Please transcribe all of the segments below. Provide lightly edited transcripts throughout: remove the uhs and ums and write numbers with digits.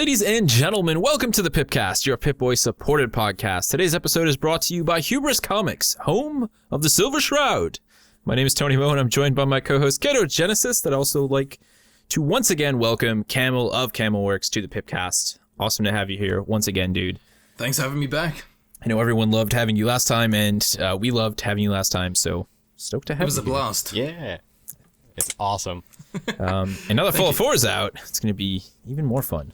Ladies and gentlemen, welcome to the PIPCAST, your Pip-Boy supported podcast. Today's episode is brought to you by Hubris Comics, home of the Silver Shroud. My name is Tony Moe, and I'm joined by my co-host Kato Genesis. I'd also like to once again welcome Camel of Camelworks to the PIPCAST. Awesome to have you here once again, dude. Thanks for having me back. I know everyone loved having you last time, and we loved having you last time, so stoked to have you. It was a blast. Yeah. It's awesome. And now that Fallout 4 is out, it's going to be even more fun.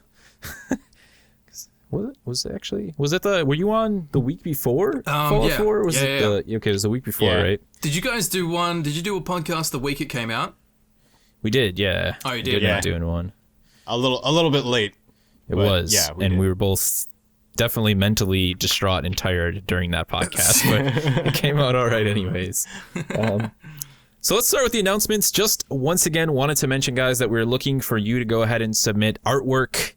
Were you on the week before Fallout 4? Or was it okay, it was the week before, right? Did you guys do one? Did you do a podcast the week it came out? We did, yeah. Oh, you did? We did doing one. A little bit late. It was. Yeah, we were both definitely mentally distraught and tired during that podcast, but it came out all right anyways. So let's start with the announcements. Just once again, wanted to mention, guys, that we're looking for you to go ahead and submit artwork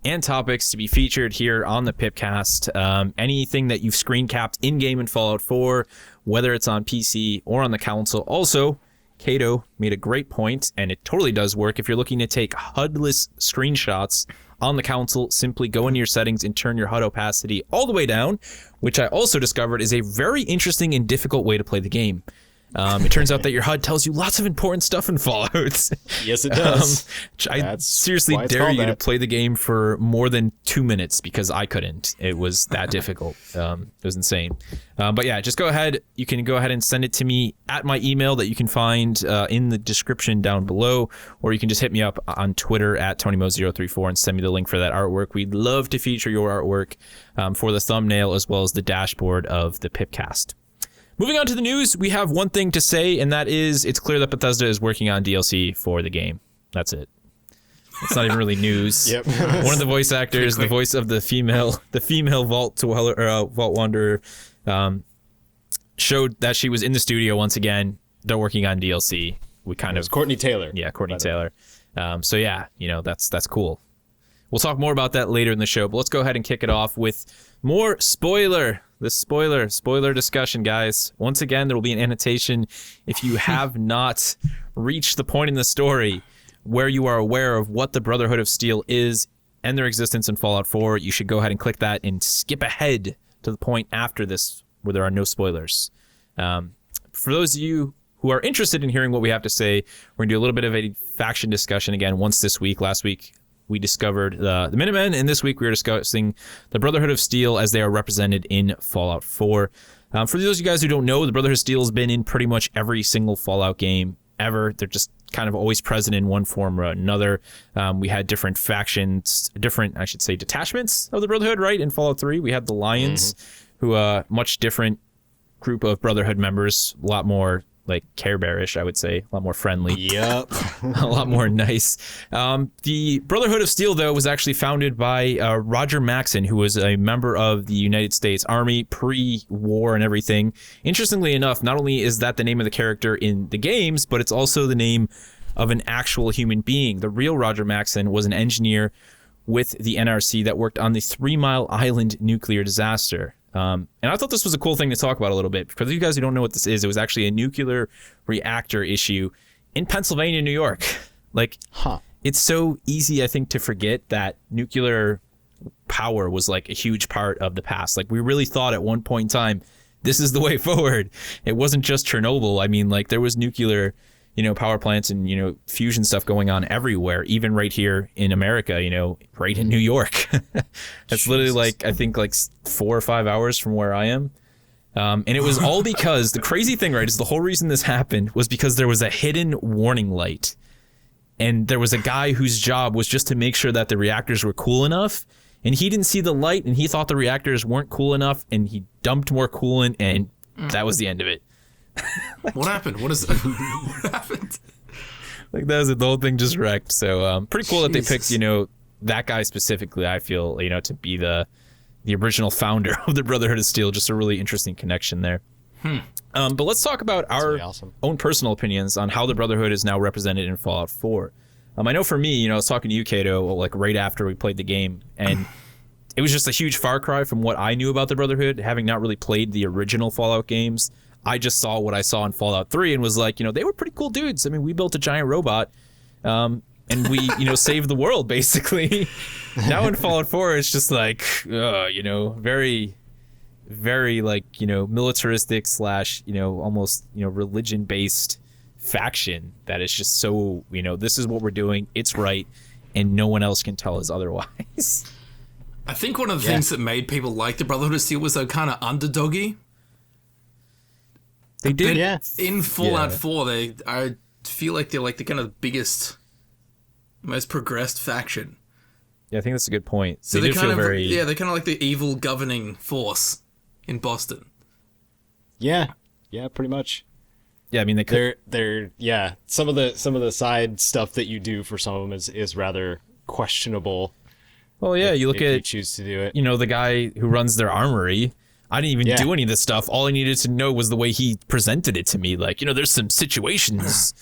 and topics to be featured here on the PIPCAST. Anything that you've screen capped in-game in Fallout 4, whether it's on PC or on the console. Also, Kato made a great point, and it totally does work. If you're looking to take HUD-less screenshots on the console, simply go into your settings and turn your HUD opacity all the way down, which I also discovered is a very interesting and difficult way to play the game. It turns out that your HUD tells you lots of important stuff in Fallout. Yes, it does. I seriously dare you to play the game for more than 2 minutes because I couldn't. It was that difficult. It was insane. But yeah, just go ahead. You can go ahead and send it to me at my email that you can find in the description down below, or you can just hit me up on Twitter at TonyMo034 and send me the link for that artwork. We'd love to feature your artwork for the thumbnail as well as the dashboard of the PIPCAST. Moving on to the news, we have one thing to say, and that is it's clear that Bethesda is working on DLC for the game. That's it. It's not even really news. Yep. One of the voice actors, the voice of the female Vault Dweller, Vault Wanderer, showed that she was in the studio once again. They're working on DLC. It was Courtney Taylor. Yeah, Courtney Taylor. So yeah, that's cool. We'll talk more about that later in the show, but let's go ahead and kick it off with more spoiler discussion, guys. Once again, there will be an annotation if you have not reached the point in the story where you are aware of what the Brotherhood of Steel is and their existence in Fallout 4. You should go ahead and click that and skip ahead to the point after this where there are no spoilers. For those of you who are interested in hearing what we have to say, we're going to do a little bit of a faction discussion again once this week. Last week, we discovered the Minutemen, and this week we are discussing the Brotherhood of Steel as they are represented in Fallout 4. For those of you guys who don't know, the Brotherhood of Steel has been in pretty much every single Fallout game ever. They're just kind of always present in one form or another. We had different factions, detachments of the Brotherhood, right? In Fallout 3, we had the Lions, who much different group of Brotherhood members, a lot more like Care Bearish, I would say, a lot more friendly. Yep. A lot more nice. The Brotherhood of Steel, though, was actually founded by Roger Maxson, who was a member of the United States Army pre-war and everything. Interestingly enough, not only is that the name of the character in the games, but it's also the name of an actual human being. The real Roger Maxson was an engineer with the NRC that worked on the 3 Mile Island nuclear disaster. And I thought this was a cool thing to talk about a little bit. For you guys who don't know what this is, it was actually a nuclear reactor issue in Pennsylvania, New York. It's so easy, I think, to forget that nuclear power was like a huge part of the past. Like, we really thought at one point in time, this is the way forward. It wasn't just Chernobyl. I mean, like, there was nuclear, power plants and, fusion stuff going on everywhere, even right here in America, right in New York. That's literally I think 4 or 5 hours from where I am. And it was all because the crazy thing, right, is the whole reason this happened was because there was a hidden warning light. And there was a guy whose job was just to make sure that the reactors were cool enough. And he didn't see the light and he thought the reactors weren't cool enough and he dumped more coolant and that was the end of it. What happened? What happened? That was it. The whole thing just wrecked. So pretty cool that they picked, that guy specifically, I feel, to be the original founder of the Brotherhood of Steel. Just a really interesting connection there. But let's talk about our own personal opinions on how the Brotherhood is now represented in Fallout 4. I know for me, I was talking to you, Kato, right after we played the game, and it was just a huge far cry from what I knew about the Brotherhood, having not really played the original Fallout games. I just saw what I saw in Fallout 3 and was like, they were pretty cool dudes. I mean, we built a giant robot. and we, save the world, basically. Now in Fallout 4, it's just like, very, very, like, militaristic / almost, religion-based faction that is just so, this is what we're doing, it's right, and no one else can tell us otherwise. I think one of the things that made people like the Brotherhood of Steel was they're kind of underdoggy. They did. In Fallout 4, I feel like they're like the kind of biggest, most progressed faction. Yeah, I think that's a good point. So they they're do kind feel of very... they're kind of like the evil governing force in Boston. Yeah, pretty much. Yeah, I mean, they're some of the side stuff that you do for some of them is rather questionable. Well, yeah, you look if at you choose to do it. The guy who runs their armory. I didn't even do any of this stuff. All I needed to know was the way he presented it to me. Like, there's some situations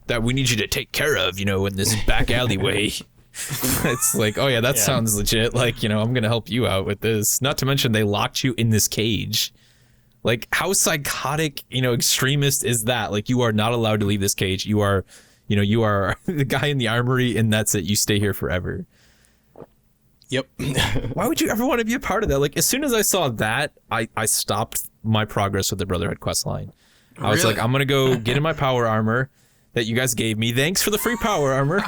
that we need you to take care of, in this back alleyway. It's like, oh yeah, that sounds legit. Like, I'm going to help you out with this. Not to mention they locked you in this cage. Like, how psychotic, extremist is that? Like, you are not allowed to leave this cage. You are, you are the guy in the armory, and that's it. You stay here forever. Yep. Why would you ever want to be a part of that? Like, as soon as I saw that, I stopped my progress with the Brotherhood quest line. I was like, I'm going to go get in my power armor that you guys gave me. Thanks for the free power armor.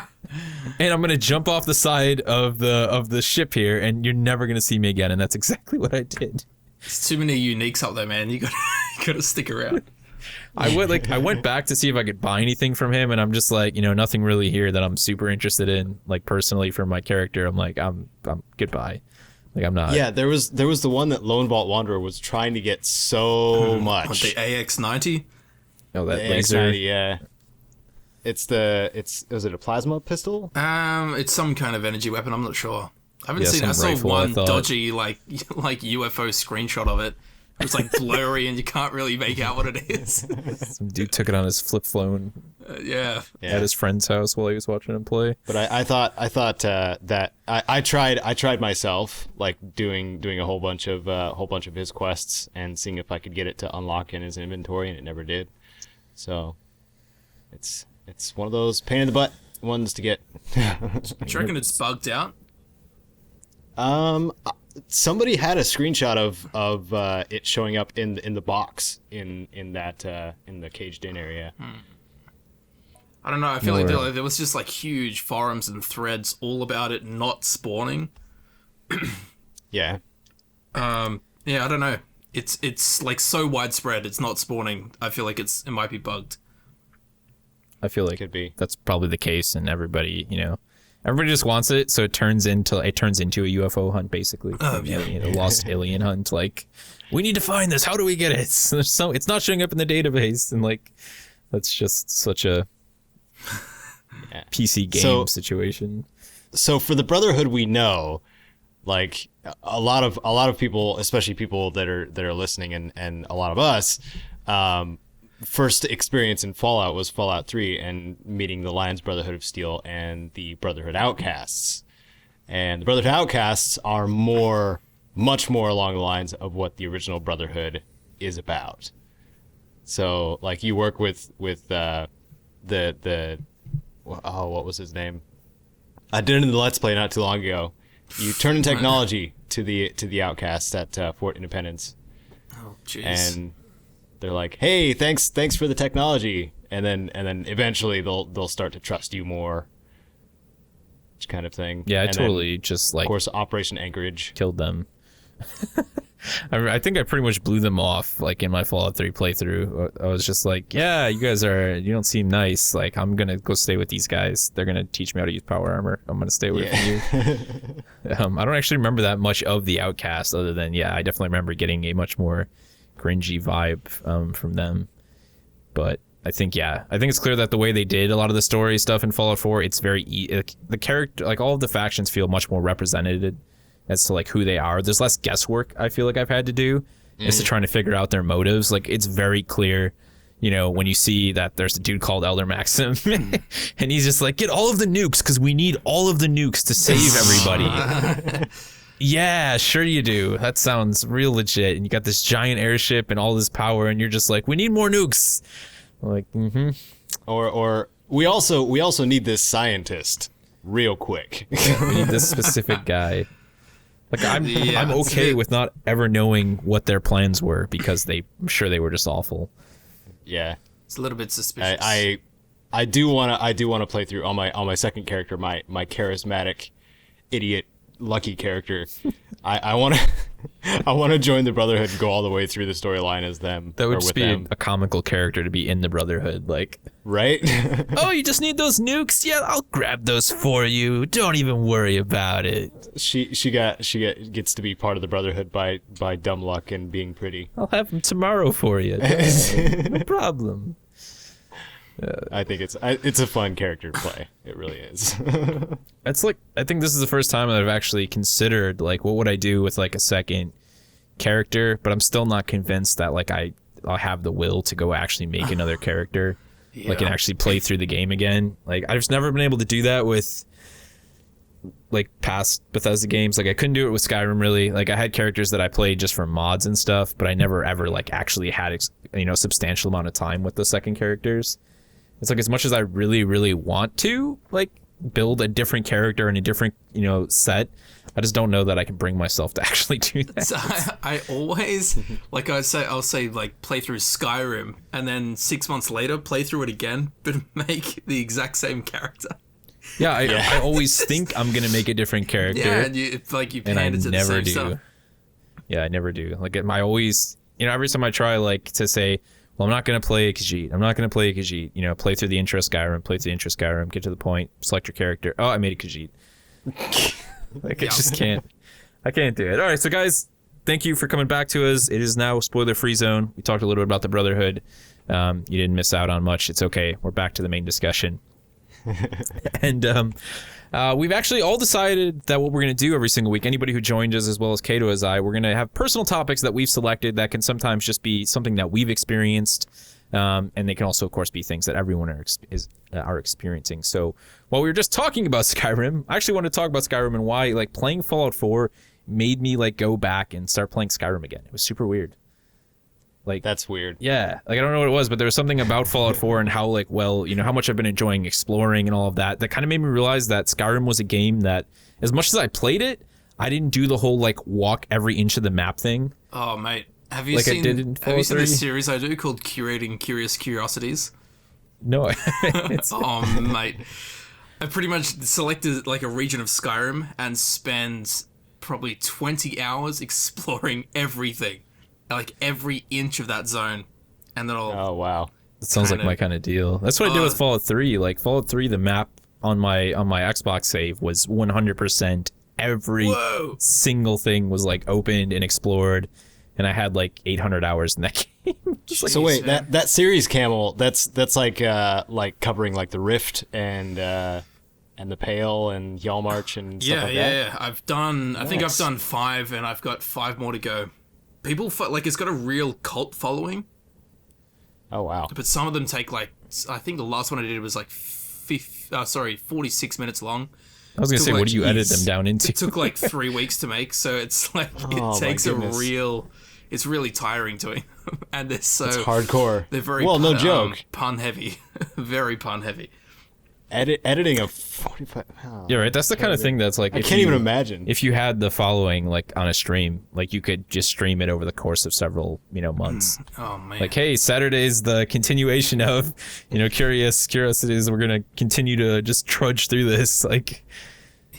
And I'm going to jump off the side of the ship here, and you're never going to see me again. And that's exactly what I did. There's too many uniques up there, man. You gotta stick around. I went back to see if I could buy anything from him, and I'm just like, nothing really here that I'm super interested in, like, personally for my character. I'm like, I'm goodbye. Like, I'm not. Yeah, there was the one that Lone Vault Wanderer was trying to get so much. The AX-90? Oh, that the laser. AX-90, yeah. Was it a plasma pistol? It's some kind of energy weapon. I'm not sure. I haven't seen. I some saw rifle, one I thought. dodgy like UFO screenshot of it. It's like blurry and you can't really make out what it is. Some dude took it on his flip phone Yeah. at his friend's house while he was watching him play. But I thought that I tried myself, like doing a whole bunch of his quests and seeing if I could get it to unlock in his inventory, and it never did. So it's one of those pain in the butt ones to get. Do you reckon it's bugged out? Somebody had a screenshot of it showing up in the box in the caged in area. I don't know. I feel like there was just like huge forums and threads all about it not spawning. Yeah. Yeah, I don't know. It's like so widespread. It's not spawning. I feel like it might be bugged. I feel like Could be. that's probably the case, and everybody just wants it, so it turns into a UFO hunt, basically. A lost alien hunt. Like, we need to find this. How do we get it? So it's not showing up in the database, and like, that's just such a PC game situation. So for the Brotherhood, we know, like, a lot of people, especially people that are listening, and a lot of us, first experience in Fallout was Fallout 3 and meeting the Lions Brotherhood of Steel and the Brotherhood Outcasts. And the Brotherhood Outcasts are much more along the lines of what the original Brotherhood is about. So, like, you work with what was his name? I did it in the Let's Play not too long ago. You turn in technology to the Outcasts at Fort Independence. Oh, jeez. And they're like, "Hey, thanks for the technology," and then eventually they'll start to trust you more, kind of thing. Yeah, and totally then, just like, of course, Operation Anchorage killed them. I think I pretty much blew them off, like, in my Fallout 3 playthrough. I was just like, yeah, you don't seem nice. Like, I'm gonna go stay with these guys. They're gonna teach me how to use power armor. I'm gonna stay away from you. I don't actually remember that much of the Outcast, other than, I definitely remember getting a much more cringy vibe from them. But I think it's clear that the way they did a lot of the story stuff in Fallout 4, it's very the character, like, all of the factions feel much more represented as to, like, who they are. There's less guesswork I feel like I've had to do as to trying to figure out their motives. Like, it's very clear, when you see that there's a dude called Elder Maxim and he's just like, get all of the nukes because we need all of the nukes to save everybody. Yeah, sure you do. That sounds real legit. And you got this giant airship and all this power, and you're just like, we need more nukes. I'm like, or We also need this scientist real quick. We need this specific guy. Like I'm that's okay it. with not ever knowing what their plans were because I'm sure they were just awful. Yeah. It's a little bit suspicious. I do wanna play through on my second character, my charismatic idiot lucky character. I wanna join the Brotherhood and go all the way through the storyline as them. That or would with just be them. a comical character to be in the Brotherhood. Like, Right? oh, you just need those nukes? Yeah, I'll grab those for you. Don't even worry about it. she gets to be part of the Brotherhood by dumb luck and being pretty. I'll have them tomorrow for you. No problem. I think it's a fun character to play. It really is. It's like, I think this is the first time that I've actually considered, like, what would I do with, like, a second character, but I'm still not convinced that, like, I'll have the will to go actually make another character, like, and actually play through the game again. Like, I've just never been able to do that with, like, past Bethesda games. Like, I couldn't do it with Skyrim, really. Like, I had characters that I played just for mods and stuff, but I never ever, like, actually had, a substantial amount of time with the second characters. It's like, as much as I really, really want to, like, build a different character in a different, set, I just don't know that I can bring myself to actually do that. So I always, like I'll say, like, play through Skyrim, and then 6 months later, play through it again, but make the exact same character. Yeah, I always think I'm going to make a different character. Yeah, and you and I pan it to the never same do. stuff. Yeah, I never do. Like, I always, every time I try, like, to say, well, I'm not going to play a Khajiit. I'm not going to play a Khajiit. Play through the intro Skyrim, play through the intro Skyrim, get to the point, select your character. Oh, I made a Khajiit. Like, I just can't. I can't do it. All right, so guys, thank you for coming back to us. It is now spoiler-free zone. We talked a little bit about the Brotherhood. You didn't miss out on much. It's okay. We're back to the main discussion. And we've actually all decided that what we're going to do every single week, anybody who joined us as well as Kato as I, we're going to have personal topics that we've selected that can sometimes just be something that we've experienced. And they can also, of course, be things that everyone are experiencing. So while we were just talking about Skyrim, I actually want to talk about Skyrim and why, like, playing Fallout 4 made me, like, go back and start playing Skyrim again. It was super weird. Like, That's weird. yeah, like, I don't know what it was, but there was something about Fallout 4 and how, like, well, how much I've been enjoying exploring and all of that kind of made me realize that Skyrim was a game that, as much as I played it, I didn't do the whole, like, walk every inch of the map thing. Oh, mate. Have you Like I seen, did in have you seen Fallout 3? this series I do called Curating Curious Curiosities? No, Oh, mate. I pretty much selected, like, a region of Skyrim and spend probably 20 hours exploring everything. Like, every inch of that zone. And then I'll... Oh wow. That sounds like my kind of deal. That's what I did with Fallout 3. Like, Fallout 3, the map on my Xbox save was 100%. Every Whoa. single thing was, like, opened and explored, and I had, like, 800 hours in that game. Just like, So wait, man. that series Camel, that's like covering like the Rift and the Pale and Yalmarch and stuff like that. Yeah. I think I've done 5, and I've got 5 more to go. People, like, it's got a real cult following, Oh wow. but some of them take, like, I think the last one I did was, like, 46 minutes long. I was going to took, say, like, what do you edit years. them down into? It took, like, 3 weeks to make, so it's, like, Oh, it my takes a goodness. it's really tiring to me. And they're so... It's hardcore. They're very well, no joke. pun heavy. Very pun heavy. Editing a 45. Oh, Yeah, right. That's the kind of thing that's like, I if can't even you- imagine. If you had the following, like, on a stream, like, you could just stream it over the course of several, months. Oh, man. Like, hey, Saturday's the continuation of, Curiosities. We're gonna continue to just trudge through this. Like,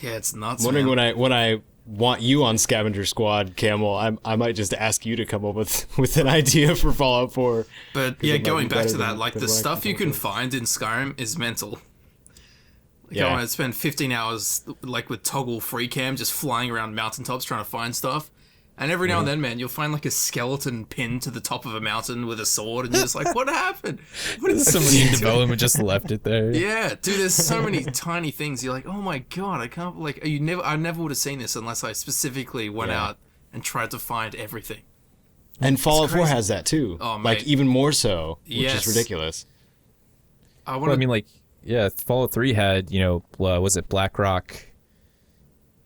Yeah, it's nuts, I'm wondering man. when I want you on Scavenger Squad, Camel, I might just ask you to come up with an idea for Fallout 4. But, 'cause yeah, it might going be back better to that, than- like, than the what I stuff can you come can up with. find in Skyrim is mental. Like, Yeah. I want to spend 15 hours, like, with toggle free cam, just flying around mountaintops trying to find stuff. And every now and then, man, you'll find, like, a skeleton pinned to the top of a mountain with a sword, and you're just like, what happened? What is somebody in development just left it there. Yeah, dude, there's so many tiny things. You're like, oh my god, I can't, like, I never would have seen this unless I specifically went Yeah. out and tried to find everything. And Fallout 4 crazy. has that too. Oh, like mate. even more so, which Yes. is ridiculous. I want Well, to I mean, like, yeah, Fallout 3 had, was it Black Rock,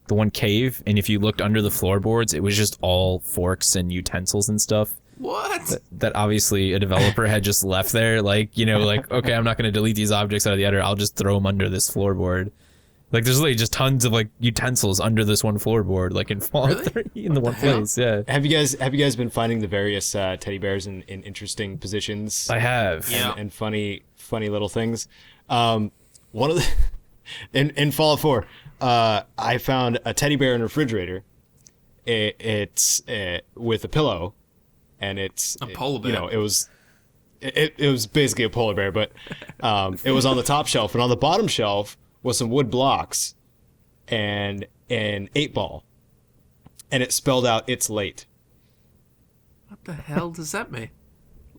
the one cave, and if you looked under the floorboards, it was just all forks and utensils and stuff. What? that obviously a developer had just left there. Like, like, okay, I'm not going to delete these objects out of the editor. I'll just throw them under this floorboard. Like, there's literally just tons of like utensils under this one floorboard, like in Fallout 3 in the one place. Yeah. Have you guys been finding the various teddy bears in interesting positions? I have. Yeah. And funny little things. One of the in Fallout 4, I found a teddy bear in a refrigerator. It's with a pillow, and it's A polar bear. It was basically a polar bear, but it was on the top shelf, and on the bottom shelf was some wood blocks and an 8-ball, and it spelled out "It's late." What the hell does that mean?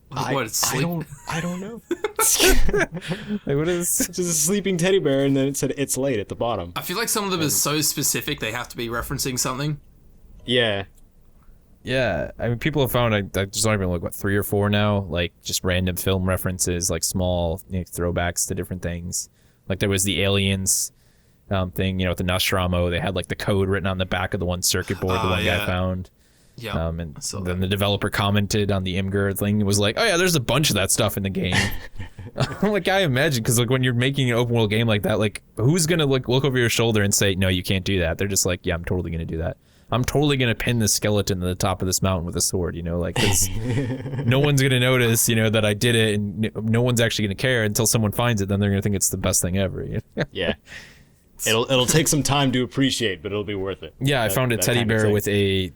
What, it's sleep? I don't know. Like, what is? It's just a sleeping teddy bear, and then it said "It's late" at the bottom. I feel like some of them are so specific they have to be referencing something. Yeah. Yeah, I mean, people have found I just don't even like 3 or 4 now, like just random film references, like small throwbacks to different things. Like there was the Aliens thing, with the Nostromo. They had like the code written on the back of the one circuit board the one guy found. Yeah. And then the developer commented on the Imgur thing. It was like, oh yeah, there's a bunch of that stuff in the game. I'm like, I imagine, because like when you're making an open world game like that, like who's gonna like look over your shoulder and say, no, you can't do that? They're just like, yeah, I'm totally gonna do that. I'm totally gonna pin the skeleton to the top of this mountain with a sword, like, 'cause no one's gonna notice, that I did it, and no one's actually gonna care until someone finds it. Then they're gonna think it's the best thing ever. Yeah. It'll take some time to appreciate, but it'll be worth it. Yeah, I found a teddy bear with a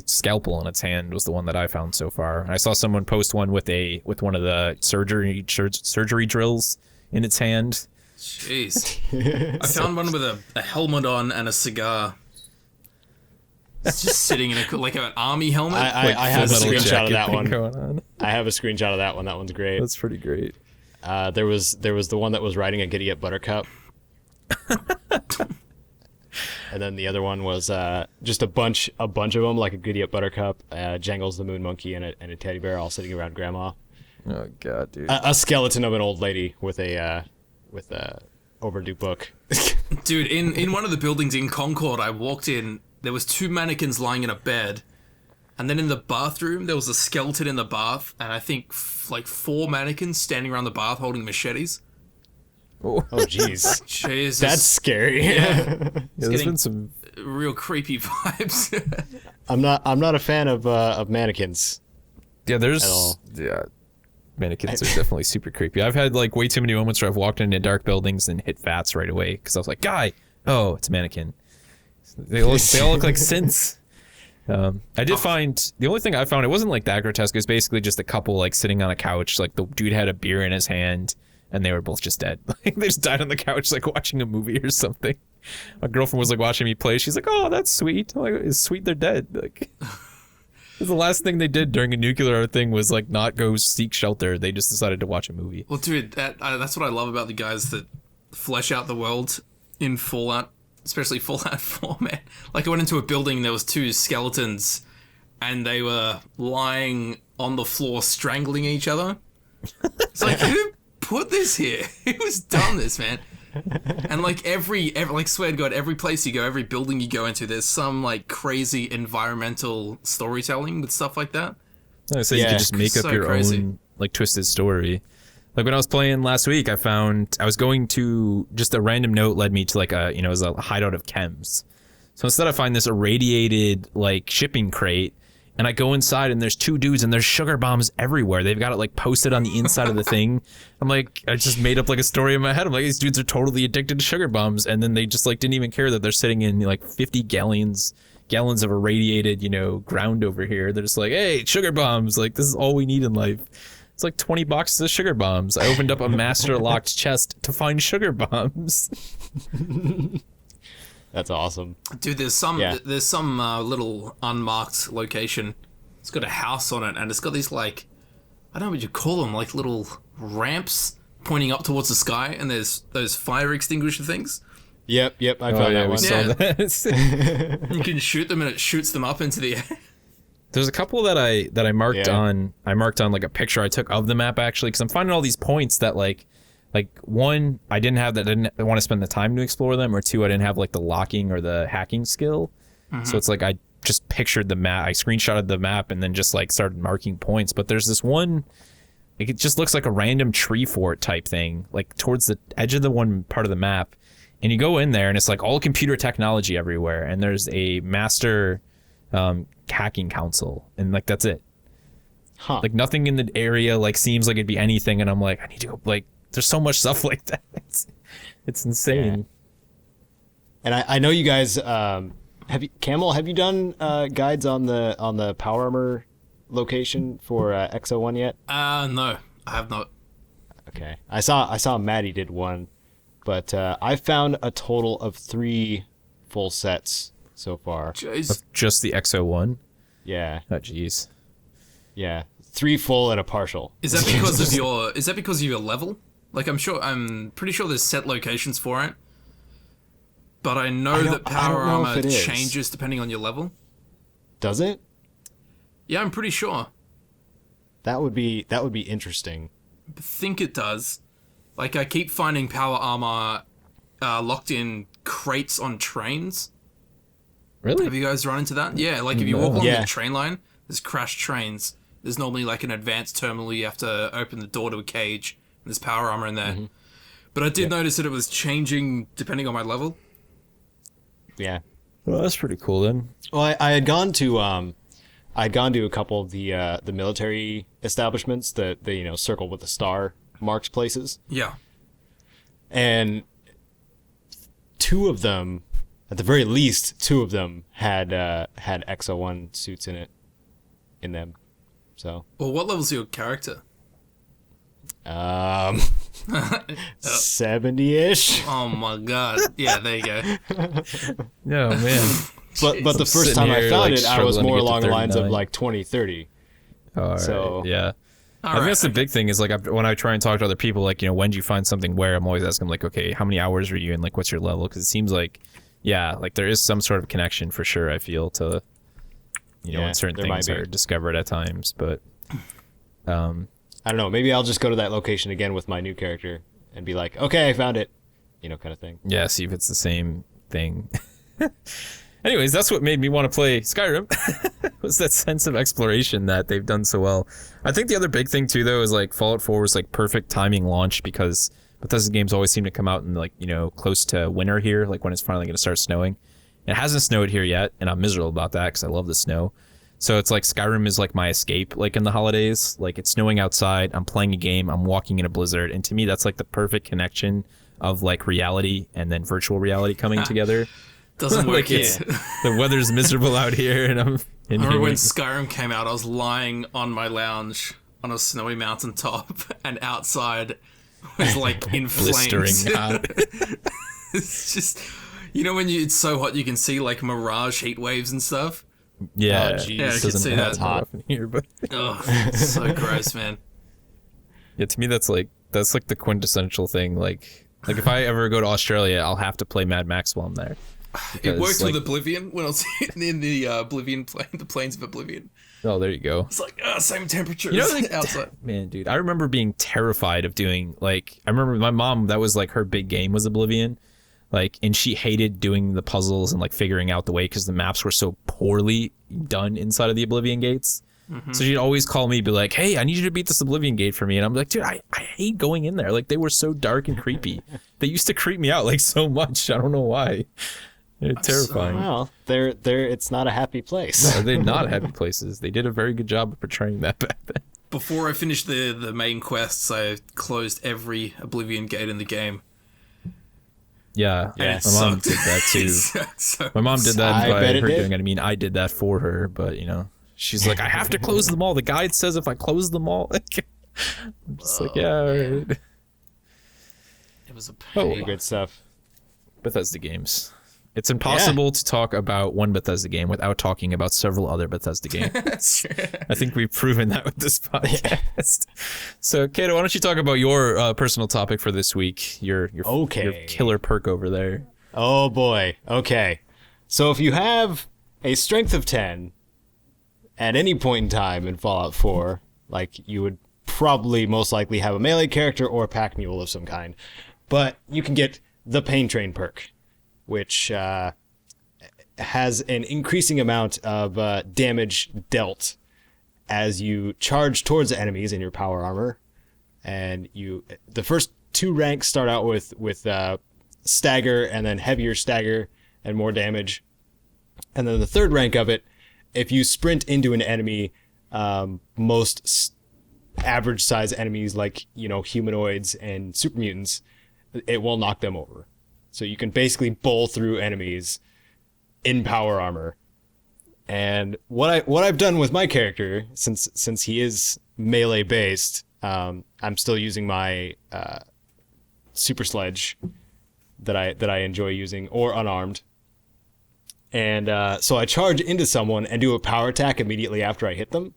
scalpel in its hand was the one that I found so far. And I saw someone post one with one of the surgery drills in its hand. Jeez. I found one with a helmet on and a cigar. It's just sitting in like an army helmet. I have a screenshot of that one. Going on. I have a screenshot of that one. That one's great. That's pretty great. There was the one that was riding a Giddy Up Buttercup. And then the other one was just a bunch of them, like a Giddy Up Buttercup, Jangles the Moon Monkey, and a teddy bear all sitting around Grandma. Oh god, dude. A skeleton of an old lady with a overdue book. Dude, in one of the buildings in Concord, I walked in. There was 2 mannequins lying in a bed, and then in the bathroom there was a skeleton in the bath, and I think like 4 mannequins standing around the bath holding machetes. Oh jeez. Jesus. That's scary. Yeah. There's been some real creepy vibes. I'm not a fan of mannequins. Yeah, at all. Mannequins are definitely super creepy. I've had like way too many moments where I've walked into dark buildings and hit VATS right away because I was like, guy, oh, it's a mannequin. They all look like synths. I did find the only thing I found, it wasn't like that grotesque. It was basically just a couple like sitting on a couch. Like the dude had a beer in his hand, and they were both just dead. Like they just died on the couch, like watching a movie or something. My girlfriend was like watching me play. She's like, "Oh, that's sweet." I'm like, it's sweet they're dead. Like the last thing they did during a nuclear thing was like not go seek shelter. They just decided to watch a movie. Well, dude, that's what I love about the guys that flesh out the world in Fallout. Especially Fallout 4, man. Like, I went into a building, there was 2 skeletons, and they were lying on the floor strangling each other. It's like, who put this here? Who's done this, man? And, like, every like, swear to God, every place you go, every building you go into, there's some, like, crazy environmental storytelling with stuff like that. So you could just make up your own, like, twisted story. Like when I was playing last week, I was going to just a random note led me to like it was a hideout of chems. So instead I find this irradiated like shipping crate, and I go inside and there's 2 dudes and there's sugar bombs everywhere. They've got it like posted on the inside of the thing. I'm like, I just made up like a story in my head. I'm like, these dudes are totally addicted to sugar bombs, and then they just like didn't even care that they're sitting in like 50 gallons of irradiated ground over here. They're just like, hey, sugar bombs, like this is all we need in life. It's like 20 boxes of sugar bombs. I opened up a master locked chest to find sugar bombs. That's awesome. Dude, there's some little unmarked location. It's got a house on it, and it's got these like, I don't know what you call them, like little ramps pointing up towards the sky, and there's those fire extinguisher things. Yep, I found that one. Saw that. You can shoot them, and it shoots them up into the air. There's a couple that I marked on. I marked on like a picture I took of the map actually, because I'm finding all these points that like one I didn't want to spend the time to explore them, or 2 I didn't have like the locking or the hacking skill. Mm-hmm. So it's like I just pictured the map. I screenshotted the map and then just like started marking points. But there's this one, like, it just looks like a random tree fort type thing, like towards the edge of the one part of the map. And you go in there and it's like all computer technology everywhere. And there's a master hacking council, and like that's it. Huh. Like nothing in the area like seems like it'd be anything. And I'm like, I need to go. Like, there's so much stuff like that. It's insane. Yeah. And I know you guys have you done guides on the power armor location for X-01 yet? No, I have not. Okay. I saw Maddie did one, but I found a total of 3 full sets so far. Jeez. Just the X01. Yeah. Oh, jeez. Yeah. 3 full and a partial. Is that because of your level? Like, I'm pretty sure there's set locations for it. But I know that power armor changes depending on your level. Does it? Yeah, I'm pretty sure. That would be interesting. I think it does. Like, I keep finding power armor locked in crates on trains. Really? Have you guys run into that? Yeah, like if you walk along Yeah. the train line, there's crashed trains. There's normally like an advanced terminal. You have to open the door to a cage. And there's power armor in there. Mm-hmm. But I did notice that it was changing depending on my level. Yeah. Well, that's pretty cool then. Well, I had gone to a couple of the military establishments that circle with the star marked places, Yeah. and 2 of them, at the very least, 2 of them had X-01 suits in them. So. Well, what level's your character? 70-ish. Oh my god. Yeah, there you go. No, man. But the first time I found it, I was more along the lines of 39. 20, 30. All right. So yeah. I think that's the big thing is like when I try and talk to other people, like, when do you find something where, I'm always asking them like, okay, how many hours are you in? Like, what's your level? Because it seems like, yeah, like there is some sort of connection for sure, I feel, to, when certain things are discovered at times. But I don't know. Maybe I'll just go to that location again with my new character and be like, okay, I found it, kind of thing. yeah, see if it's the same thing. Anyways, that's what made me want to play Skyrim. Was that sense of exploration that they've done so well. I think the other big thing too, though, is like Fallout 4 was like perfect timing launch because Bethesda games always seem to come out in like, close to winter here, like when it's finally going to start snowing. It hasn't snowed here yet, and I'm miserable about that because I love the snow. So it's like Skyrim is like my escape, like in the holidays. Like it's snowing outside, I'm playing a game, I'm walking in a blizzard, and to me that's like the perfect connection of like reality and then virtual reality coming together. Doesn't work Like here. The weather's miserable out here, and I'm. I remember when Skyrim came out, I was lying on my lounge on a snowy mountaintop, and outside was like in blistering flames. hot. It's just, when it's so hot you can see like mirage heat waves and stuff. Yeah, Oh, geez. Yeah, I it can doesn't see happen that. hot in here, but Ugh, so gross, man. yeah, to me that's like the quintessential thing. Like if I ever go to Australia, I'll have to play Mad Max while I'm there. It worked like, with Oblivion when I was in the Oblivion plane, the plains of Oblivion. Oh, there you go. It's like same temperature Like, outside. Man, dude, I remember being terrified of doing I remember my mom, that was like her big game was Oblivion. Like, and she hated doing the puzzles and like figuring out the way because the maps were so poorly done inside of the Oblivion gates. Mm-hmm. So she'd always call me, be like, "Hey, I need you to beat this Oblivion gate for me." And I'm like, "Dude, I hate going in there. Like, they were so dark and creepy. They used to creep me out like so much. I don't know why. They're terrifying." Well, it's not a happy place. No, they're not happy places. They did a very good job of portraying that back then. Before I finished the main quests, I closed every Oblivion gate in the game. Yeah, Yeah. my mom did that too. So My mom did that I by bet it her did. doing it. I mean, I did that for her, but she's like, I have to close them all. The guide says if I close them all, I'm just like, yeah, all right. it was a pain. Good stuff. Bethesda games. It's impossible to talk about one Bethesda game without talking about several other Bethesda games. That's true. I think we've proven that with this podcast. So, Kato, why don't you talk about your personal topic for this week? Your killer perk over there. Oh boy. Okay. So if you have a strength of 10 at any point in time in Fallout 4, like you would probably most likely have a melee character or a pack mule of some kind, but you can get the Pain Train perk, which has an increasing amount of damage dealt as you charge towards enemies in your power armor. And the first 2 ranks start out with stagger, and then heavier stagger and more damage. And then the 3rd rank of it, if you sprint into an enemy, most average size enemies like, humanoids and super mutants, it will knock them over. So you can basically bowl through enemies in power armor. And what I've done with my character, since he is melee based, I'm still using my super sledge that I enjoy using, or unarmed. And so I charge into someone and do a power attack immediately after I hit them.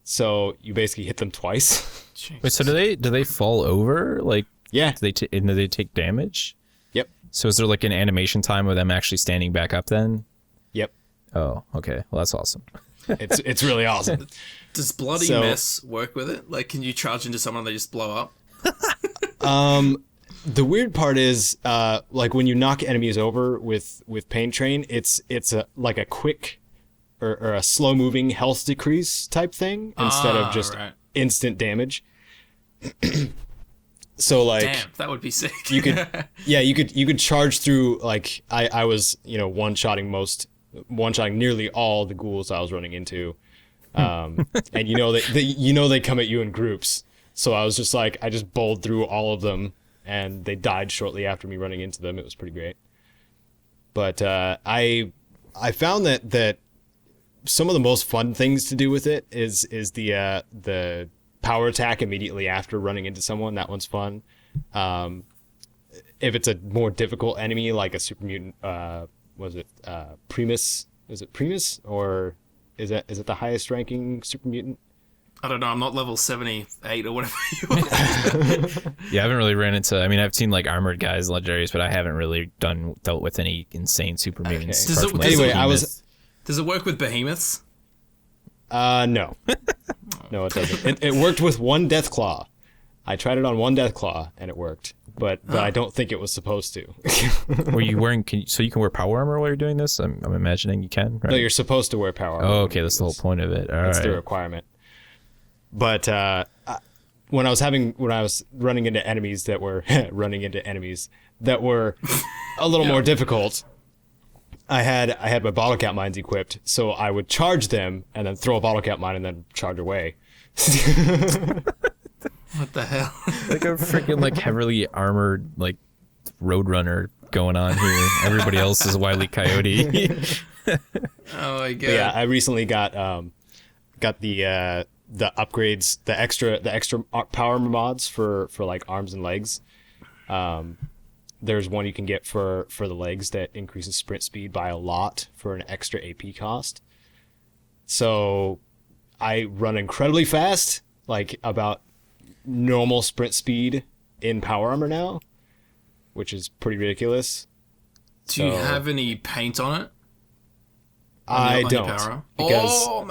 So you basically hit them twice. Wait, so do they fall over? Like, yeah. Do they take damage? Yep. So is there like an animation time of them actually standing back up then? Yep. Oh, okay. Well, that's awesome. It's really awesome. Does bloody mess work with it? Like, can you charge into someone and they just blow up? The weird part is, like when you knock enemies over with Pain Train, it's like a quick or a slow moving health decrease type thing instead of just instant damage. So like, damn, that would be sick. you could charge through, like I was one-shotting nearly all the ghouls I was running into, and they come at you in groups. So I was just like, I just bowled through all of them, and they died shortly after me running into them. It was pretty great. But I found that some of the most fun things to do with it is the power attack immediately after running into someone. That one's fun. If it's a more difficult enemy like a super mutant, Primus? Is it Primus, or is it the highest ranking super mutant? I don't know. I'm not level 78 or whatever you are. Yeah, I haven't really ran into. I mean, I've seen like armored guys, legendaries, but I haven't really dealt with any insane super mutants. Does it work with behemoths? No. No, it doesn't. It worked with one Deathclaw. I tried it on one Deathclaw and it worked, but I don't think it was supposed to. Were you wearing? So you can wear power armor while you're doing this? I'm imagining you can. Right? No, you're supposed to wear power armor. Oh, okay, that's the whole point of it. That's the requirement. But when I was running into enemies that were a little more difficult, I had my bottle cap mines equipped, so I would charge them and then throw a bottle cap mine and then charge away. What the hell? Like a freaking like heavily armored like roadrunner going on here. Everybody else is a Wile E. Coyote. Oh my god! But yeah, I recently got the upgrades, the extra power mods for like arms and legs. There's one you can get for the legs that increases sprint speed by a lot for an extra AP cost. So I run incredibly fast, like about normal sprint speed in power armor now, which is pretty ridiculous. Do you have any paint on it? I don't, because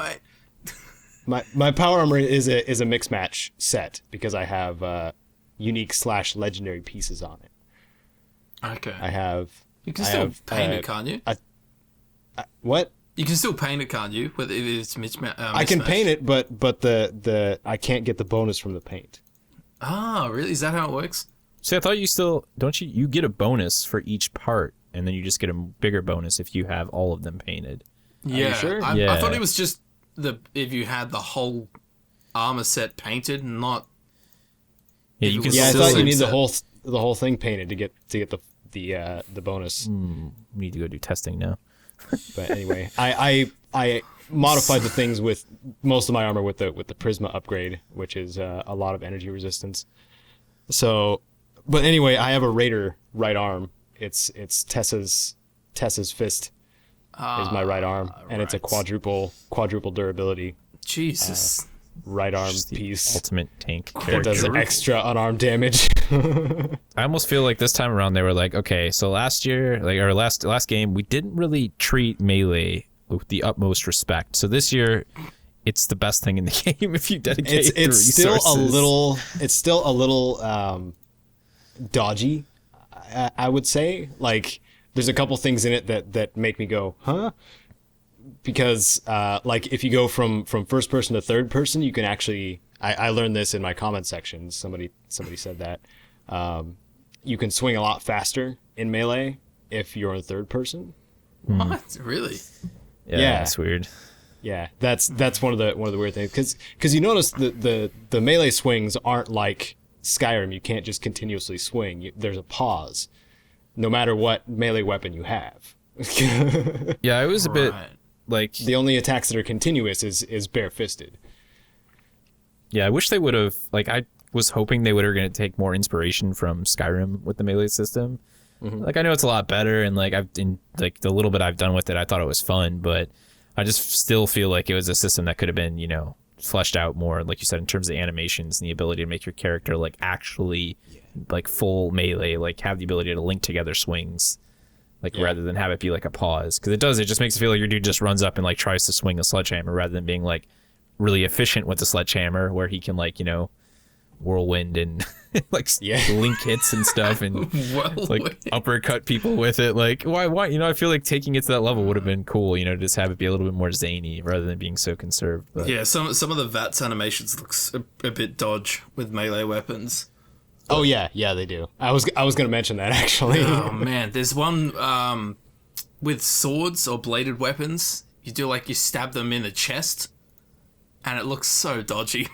mate. my power armor is a mix match set because I have unique / legendary pieces on it. Okay. You can still paint it, can't you? What? You can still paint it, can't you? Whether it's mismatched. I can paint it, but the I can't get the bonus from the paint. Ah, really? Is that how it works? See, I thought you get a bonus for each part, and then you just get a bigger bonus if you have all of them painted. Yeah. Are you sure? I thought it was just if you had the whole armor set painted, not. Yeah, you can. Yeah, I thought you need the whole thing painted to get the bonus. We need to go do testing now. But anyway, I modified the things with most of my armor with the Prisma upgrade, which is a lot of energy resistance. So, but anyway, I have a Raider right arm. It's Tessa's fist is my right arm, and it's a quadruple durability. Jesus. Right arm The piece ultimate tank that character. does extra unarmed damage. I almost feel like this time around they were like, okay, so last year, like our last game, we didn't really treat melee with the utmost respect. So this year, it's the best thing in the game if you dedicate the resources. It's still a little dodgy, I would say. Like There's a couple things in it that make me go, huh? Because like if you go from first person to third person, you can actually. I learned this in my comment section. Somebody said that you can swing a lot faster in melee if you're in third person. What? Really? Yeah, that's weird. Yeah, that's one of the weird things because you notice the melee swings aren't like Skyrim. You can't just continuously swing. There's a pause, no matter what melee weapon you have. Yeah, I was a bit like the only attacks that are continuous is barefisted. Yeah, I wish they would have like I was hoping they were going to take more inspiration from Skyrim with the melee system. Like I know it's a lot better, and like I've in like the little bit I've done with it, I thought it was fun, but I just still feel like it was a system that could have been, fleshed out more, like you said, in terms of the animations and the ability to make your character like actually like full melee, like have the ability to link together swings, like rather than have it be like a pause, because it just makes it feel like your dude just runs up and like tries to swing a sledgehammer rather than being like really efficient with the sledgehammer where he can like whirlwind and like link hits and stuff and like uppercut people with it. Like why I feel like taking it to that level would have been cool, just have it be a little bit more zany rather than being so conserved. But. Yeah, some of the VATS animations looks a bit dodge with melee weapons. Oh yeah, they do. I was gonna mention that actually. Oh man, there's one with swords or bladed weapons. You do like you stab them in the chest, and it looks so dodgy.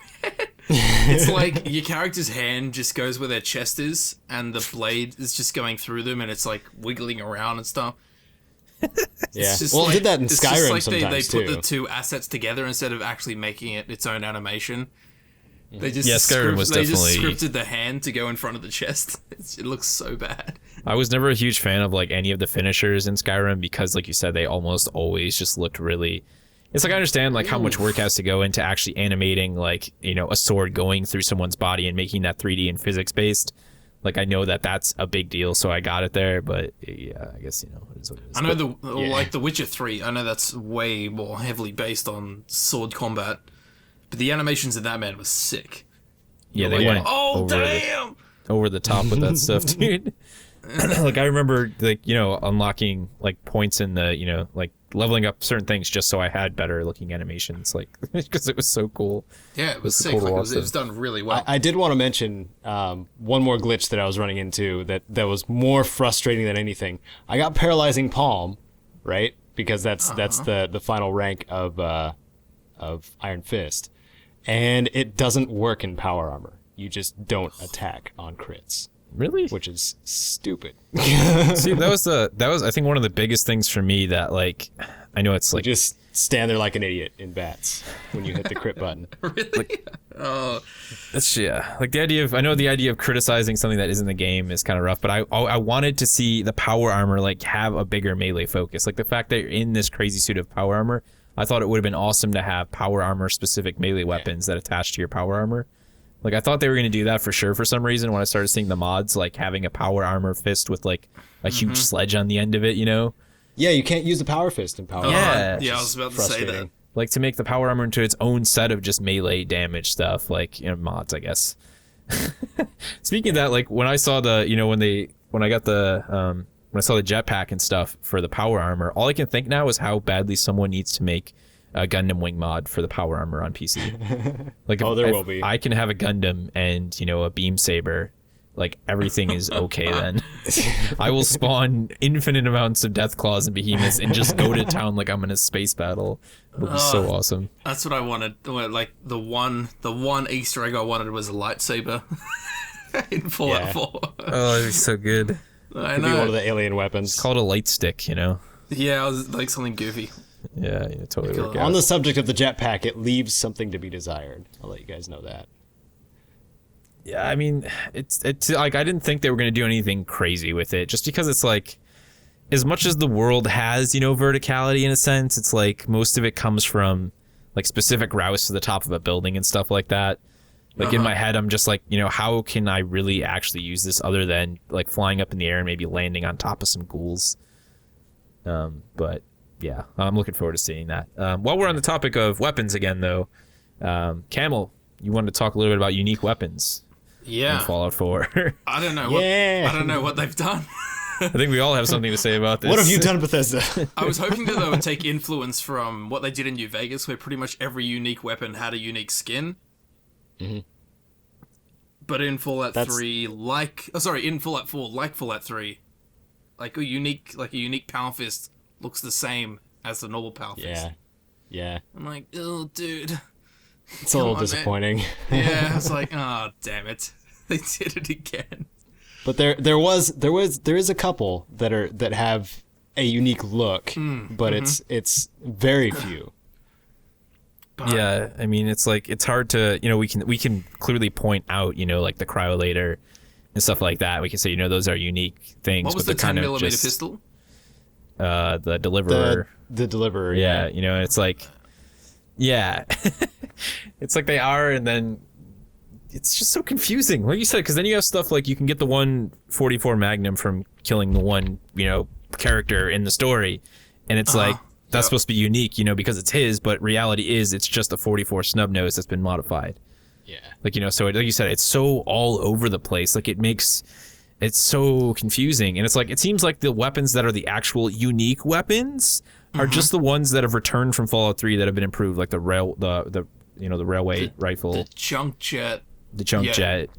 It's like your character's hand just goes where their chest is, and the blade is just going through them, and it's like wiggling around and stuff. Yeah, well, it did that in Skyrim like sometimes they put too. the two assets together instead of actually making it its own animation. They just Skyrim was definitely scripted the hand to go in front of the chest. It looks so bad. I was never a huge fan of like any of the finishers in Skyrim because, like you said, they almost always just looked really. It's like I understand like how much work has to go into actually animating like a sword going through someone's body and making that 3D and physics based. Like I know that that's a big deal, so I got it there. But yeah, I guess it is what it is. I know like The Witcher 3. I know that's way more heavily based on sword combat, but the animations in that man was sick. Yeah, they went over the top with that stuff, dude. Like I remember like unlocking like points in the like leveling up certain things just so I had better looking animations, like because it was so cool. Yeah, it was sick. Like, it was done really well. I did want to mention one more glitch that I was running into that was more frustrating than anything. I got paralyzing palm, right? Because that's the final rank of Iron Fist, and it doesn't work in power armor. You just don't attack on crits. Really? Which is stupid. See, that was I think one of the biggest things for me that like I know it's like you just stand there like an idiot in bats when you hit the crit button. Really? Like, that's like the idea of criticizing something that isn't the game is kind of rough, but I wanted to see the power armor like have a bigger melee focus. Like the fact that you're in this crazy suit of power armor, I thought it would have been awesome to have power armor specific melee weapons that attach to your power armor. Like I thought they were going to do that for sure for some reason when I started seeing the mods, like having a power armor fist with like a huge sledge on the end of it, Yeah, you can't use the power fist in power armor. Yeah, I was about to say that. Like to make the power armor into its own set of just melee damage stuff, like mods, I guess. Speaking of that, like when I saw the when I saw the jetpack and stuff for the power armor, all I can think now is how badly someone needs to make a Gundam Wing mod for the power armor on PC. Like, there will be. I can have a Gundam and a beam saber. Like everything is okay then. I will spawn infinite amounts of death claws and behemoths and just go to town like I'm in a space battle. It'll be so awesome. That's what I wanted. Like the one Easter egg I wanted was a lightsaber in Fallout 4. Oh, it'd be so good. I Could know. be one of the alien weapons. It's called a light stick, Yeah, I was like something goofy. Yeah, totally work out. On the subject of the jetpack, it leaves something to be desired. I'll let you guys know that. Yeah, I mean, it's like I didn't think they were going to do anything crazy with it, just because it's like, as much as the world has, verticality in a sense, it's like most of it comes from like specific routes to the top of a building and stuff like that. Like in my head, I'm just like, how can I really actually use this other than like flying up in the air and maybe landing on top of some ghouls? But yeah, I'm looking forward to seeing that. While we're on the topic of weapons again, though, Camel, you wanted to talk a little bit about unique weapons. Yeah. In Fallout 4. I don't know what they've done. I think we all have something to say about this. What have you done, Bethesda? I was hoping that they would take influence from what they did in New Vegas, where pretty much every unique weapon had a unique skin. Mm-hmm. But in Fallout 3, in Fallout 4, like Fallout 3, like a unique Power Fist looks the same as the normal Power Fist. Yeah. I'm like, oh, dude. It's a little disappointing. Yeah, I was like, oh, damn it. They did it again. But there is a couple that have a unique look, but it's very few. Yeah, I mean, it's like, it's hard to, we can clearly point out, like the cryolator and stuff like that. We can say, those are unique things. What was but the 10mm pistol? The deliverer. The deliverer. Yeah, it's like, yeah, it's like they are, and then it's just so confusing, like you said, because then you have stuff like you can get the 144 Magnum from killing the one, character in the story, and it's like that's supposed to be unique, because it's his, but reality is it's just a 44 snub nose that's been modified. Yeah. Like, so like you said, it's so all over the place. Like it's so confusing, and it's like it seems like the weapons that are the actual unique weapons are just the ones that have returned from Fallout 3 that have been improved, like the railway rifle, the junk jet. The junk jet,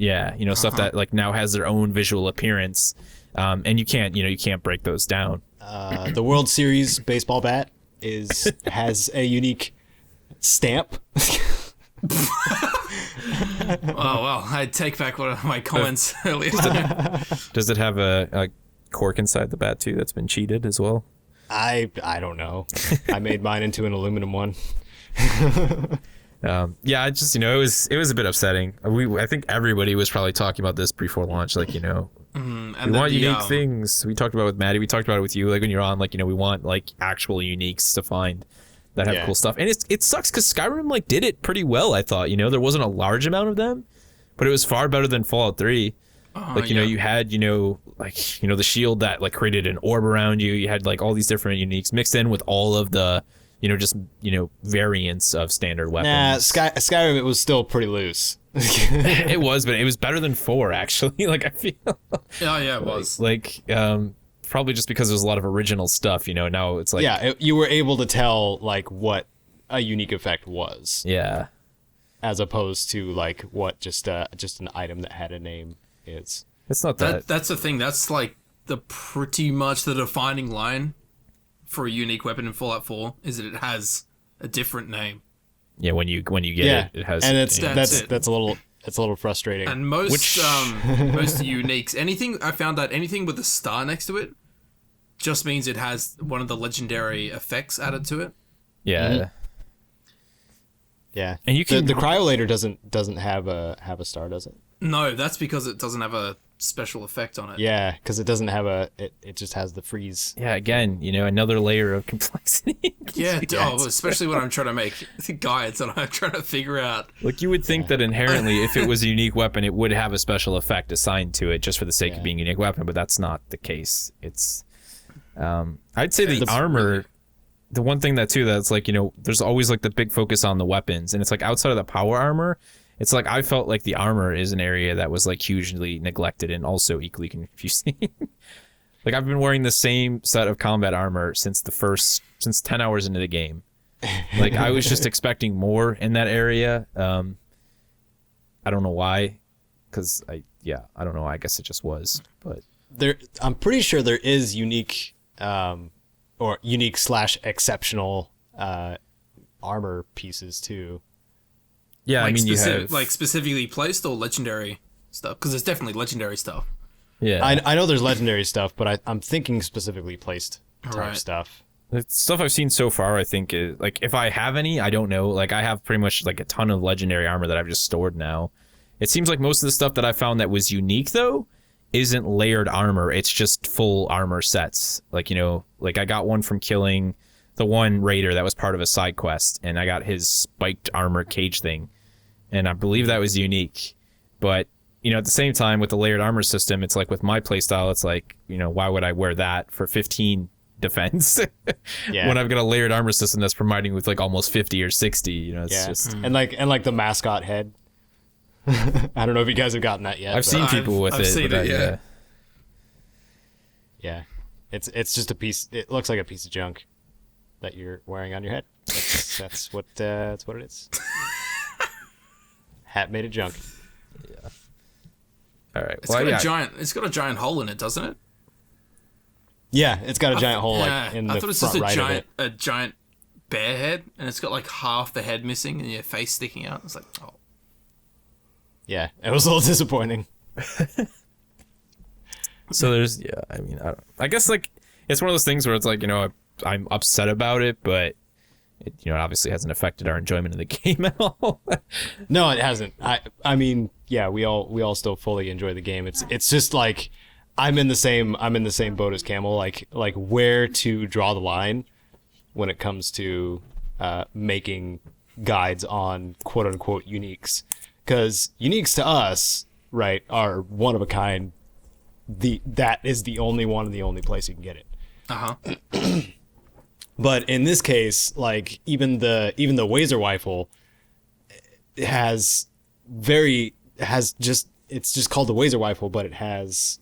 stuff that like now has their own visual appearance, and you can't break those down. The World Series baseball bat has a unique stamp. Oh well, I take back one of my comments earlier. Does it have a cork inside the bat too that's been cheated as well? I don't know. I made mine into an aluminum one. I just it was a bit upsetting. I think everybody was probably talking about this before launch, like and we want unique things. We talked about it with Maddie. We talked about it with you, like when you're on, like we want like actual uniques to find that have cool stuff. And it sucks because Skyrim like did it pretty well. I thought there wasn't a large amount of them, but it was far better than Fallout 3. You had the shield that like created an orb around you. You had like all these different uniques mixed in with all of the variants of standard weapons. Nah, Skyrim, it was still pretty loose. It was, but it was better than 4 actually. Like I feel. Yeah, it was. Like probably just because there's a lot of original stuff. Now it's like you were able to tell like what a unique effect was. Yeah. As opposed to like what just an item that had a name is. It's not that. That's the thing. That's like pretty much the defining line for a unique weapon in Fallout 4 is that it has a different name. Yeah, when you get it has, and that's a little frustrating. And most uniques, I found that anything with a star next to it just means it has one of the legendary effects added to it. Yeah. Mm-hmm. Yeah, and you can the cryolator doesn't have a star, does it? No, that's because it doesn't have a special effect on it. Yeah, because it doesn't have it just has the freeze. Yeah, again, another layer of complexity. Yeah, especially when I'm trying to make guides and I'm trying to figure out. Like you would think that inherently, if it was a unique weapon, it would have a special effect assigned to it just for the sake of being a unique weapon, but that's not the case. It's, I'd say the armor. The one thing that's like, there's always like the big focus on the weapons, and it's like outside of the power armor, it's like I felt like the armor is an area that was like hugely neglected and also equally confusing. Like I've been wearing the same set of combat armor since 10 hours into the game. Like I was just expecting more in that area. I don't know why, because I don't know. I guess it just was, but I'm pretty sure there is unique. Or unique / exceptional armor pieces too. Yeah, like I mean, you have like specifically placed or legendary stuff, because there's definitely legendary stuff. Yeah, I know there's legendary stuff, but I'm thinking specifically placed type stuff. The stuff I've seen so far, I think, is like if I have any, I don't know. Like I have pretty much like a ton of legendary armor that I've just stored now. It seems like most of the stuff that I found that was unique though isn't layered armor. It's just full armor sets. Like, like I got one from killing the one raider that was part of a side quest, and I got his spiked armor cage thing, and I believe that was unique. But at the same time, with the layered armor system, it's like with my playstyle, it's like, why would I wear that for 15 defense when I've got a layered armor system that's providing with like almost 50 or 60? It's just and like the mascot head. I don't know if you guys have gotten that yet. I've seen people with I've it. Seen it, Yeah. It's just a piece. It looks like a piece of junk that you're wearing on your head. That's what it is. Hat made of junk. Yeah. All right. It's got a giant hole in it, doesn't it? Yeah, it's got a giant hole like in the I thought it was front just right of it. a giant bear head, and it's got like half the head missing and your face sticking out. It's like, oh. Yeah, it was a little disappointing. So there's, I guess like it's one of those things where it's like, I'm upset about it, but it, obviously hasn't affected our enjoyment of the game at all. No, it hasn't. I mean, yeah, we all still fully enjoy the game. It's just like I'm in the same boat as Camel. Like where to draw the line when it comes to making guides on quote unquote uniques, because uniques to us, right, are one of a kind. That is the only one and the only place you can get it. But in this case, like even the Wazer rifle it's just called the Wazer rifle, but it has